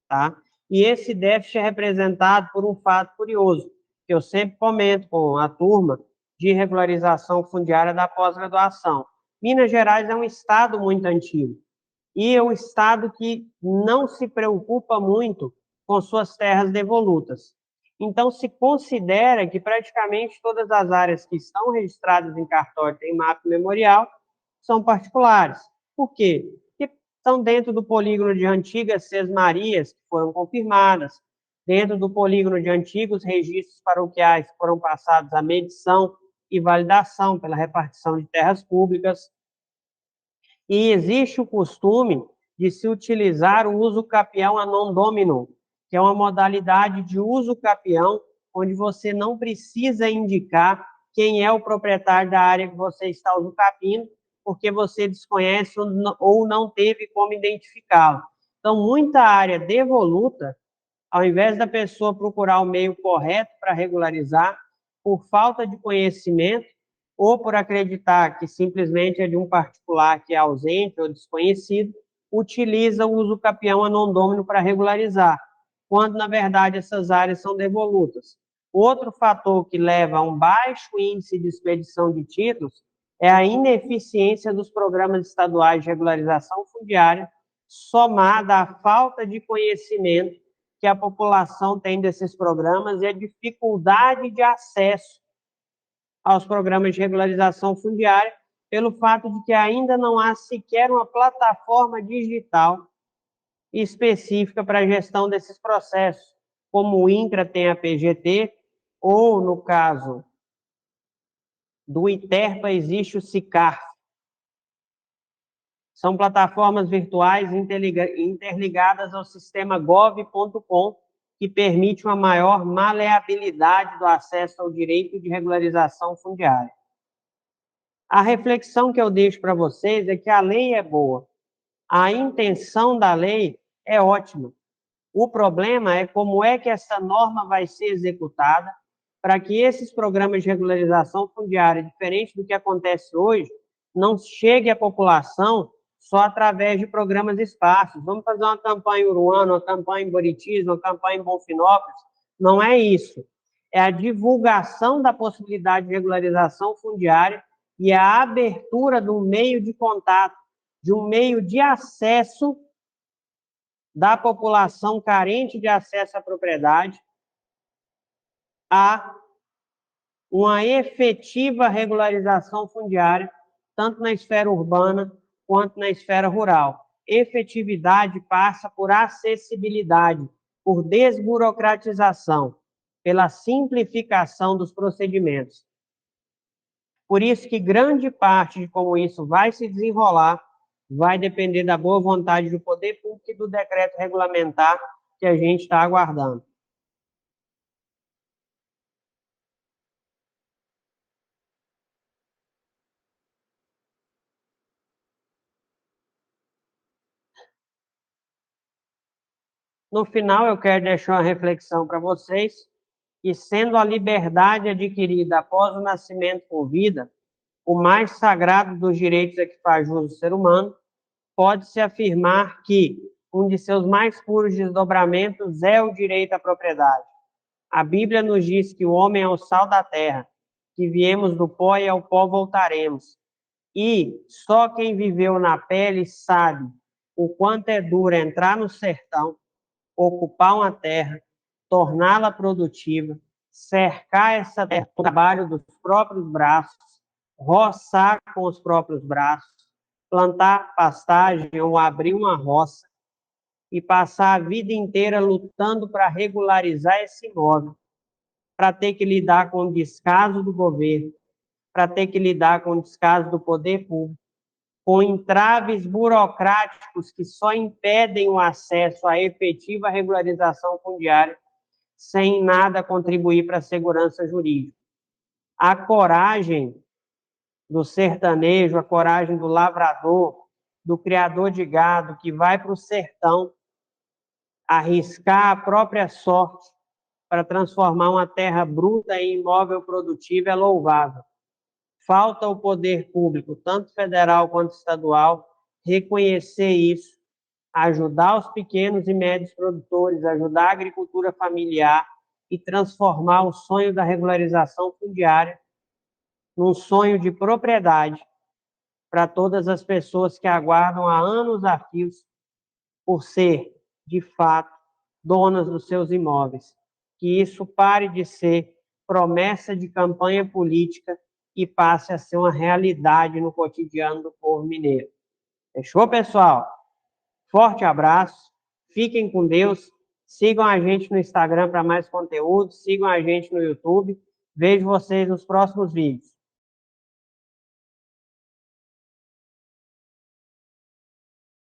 tá? E esse déficit é representado por um fato curioso, que eu sempre comento com a turma de regularização fundiária da pós-graduação. Minas Gerais é um estado muito antigo e é um estado que não se preocupa muito com suas terras devolutas. Então, se considera que praticamente todas as áreas que estão registradas em cartório em mapa memorial são particulares. Por quê? Porque estão dentro do polígono de antigas sesmarias que foram confirmadas, dentro do polígono de antigos registros paroquiais que foram passados à medição e validação pela repartição de terras públicas. E existe o costume de se utilizar o uso capião a non dominum, que é uma modalidade de uso capião, onde você não precisa indicar quem é o proprietário da área que você está usucapindo, porque você desconhece ou não teve como identificá-lo. Então, muita área devoluta, ao invés da pessoa procurar o meio correto para regularizar, por falta de conhecimento, ou por acreditar que simplesmente é de um particular que é ausente ou desconhecido, utiliza o uso capião a non domino para regularizar, quando, na verdade, essas áreas são devolutas. Outro fator que leva a um baixo índice de expedição de títulos é a ineficiência dos programas estaduais de regularização fundiária, somada à falta de conhecimento que a população tem desses programas e a dificuldade de acesso aos programas de regularização fundiária, pelo fato de que ainda não há sequer uma plataforma digital específica para a gestão desses processos, como o INCRA tem a PGT, ou, no caso do ITERPA, existe o SICARF. São plataformas virtuais interligadas ao sistema gov.com, que permite uma maior maleabilidade do acesso ao direito de regularização fundiária. A reflexão que eu deixo para vocês é que a lei é boa, a intenção da lei é ótima. O problema é como é que essa norma vai ser executada para que esses programas de regularização fundiária, diferente do que acontece hoje, não chegue à população só através de programas esparsos. Vamos fazer uma campanha em Uruana, uma campanha em Buritis, uma campanha em Bonfinópolis. Não é isso. É a divulgação da possibilidade de regularização fundiária e a abertura de um meio de contato, de um meio de acesso da população carente de acesso à propriedade a uma efetiva regularização fundiária, tanto na esfera urbana quanto na esfera rural. Efetividade passa por acessibilidade, por desburocratização, pela simplificação dos procedimentos. Por isso que grande parte de como isso vai se desenrolar vai depender da boa vontade do poder público e do decreto regulamentar que a gente está aguardando. No final, eu quero deixar uma reflexão para vocês, que sendo a liberdade adquirida após o nascimento com vida, o mais sagrado dos direitos a que faz jus o ser humano, pode-se afirmar que um de seus mais puros desdobramentos é o direito à propriedade. A Bíblia nos diz que o homem é o sal da terra, que viemos do pó e ao pó voltaremos. E só quem viveu na pele sabe o quanto é duro entrar no sertão, ocupar uma terra, torná-la produtiva, cercar essa terra com o trabalho dos próprios braços, roçar com os próprios braços, plantar pastagem ou abrir uma roça e passar a vida inteira lutando para regularizar esse imóvel, para ter que lidar com o descaso do governo, para ter que lidar com o descaso do poder público, com entraves burocráticos que só impedem o acesso à efetiva regularização fundiária, sem nada contribuir para a segurança jurídica. A coragem do sertanejo, a coragem do lavrador, do criador de gado, que vai para o sertão arriscar a própria sorte para transformar uma terra bruta em imóvel produtivo é louvável. Falta ao poder público, tanto federal quanto estadual, reconhecer isso, ajudar os pequenos e médios produtores, ajudar a agricultura familiar e transformar o sonho da regularização fundiária num sonho de propriedade para todas as pessoas que aguardam há anos a fios por ser, de fato, donas dos seus imóveis. Que isso pare de ser promessa de campanha política e passe a ser uma realidade no cotidiano do povo mineiro. Fechou, pessoal? Forte abraço, fiquem com Deus, sigam a gente no Instagram para mais conteúdo, sigam a gente no YouTube, vejo vocês nos próximos vídeos.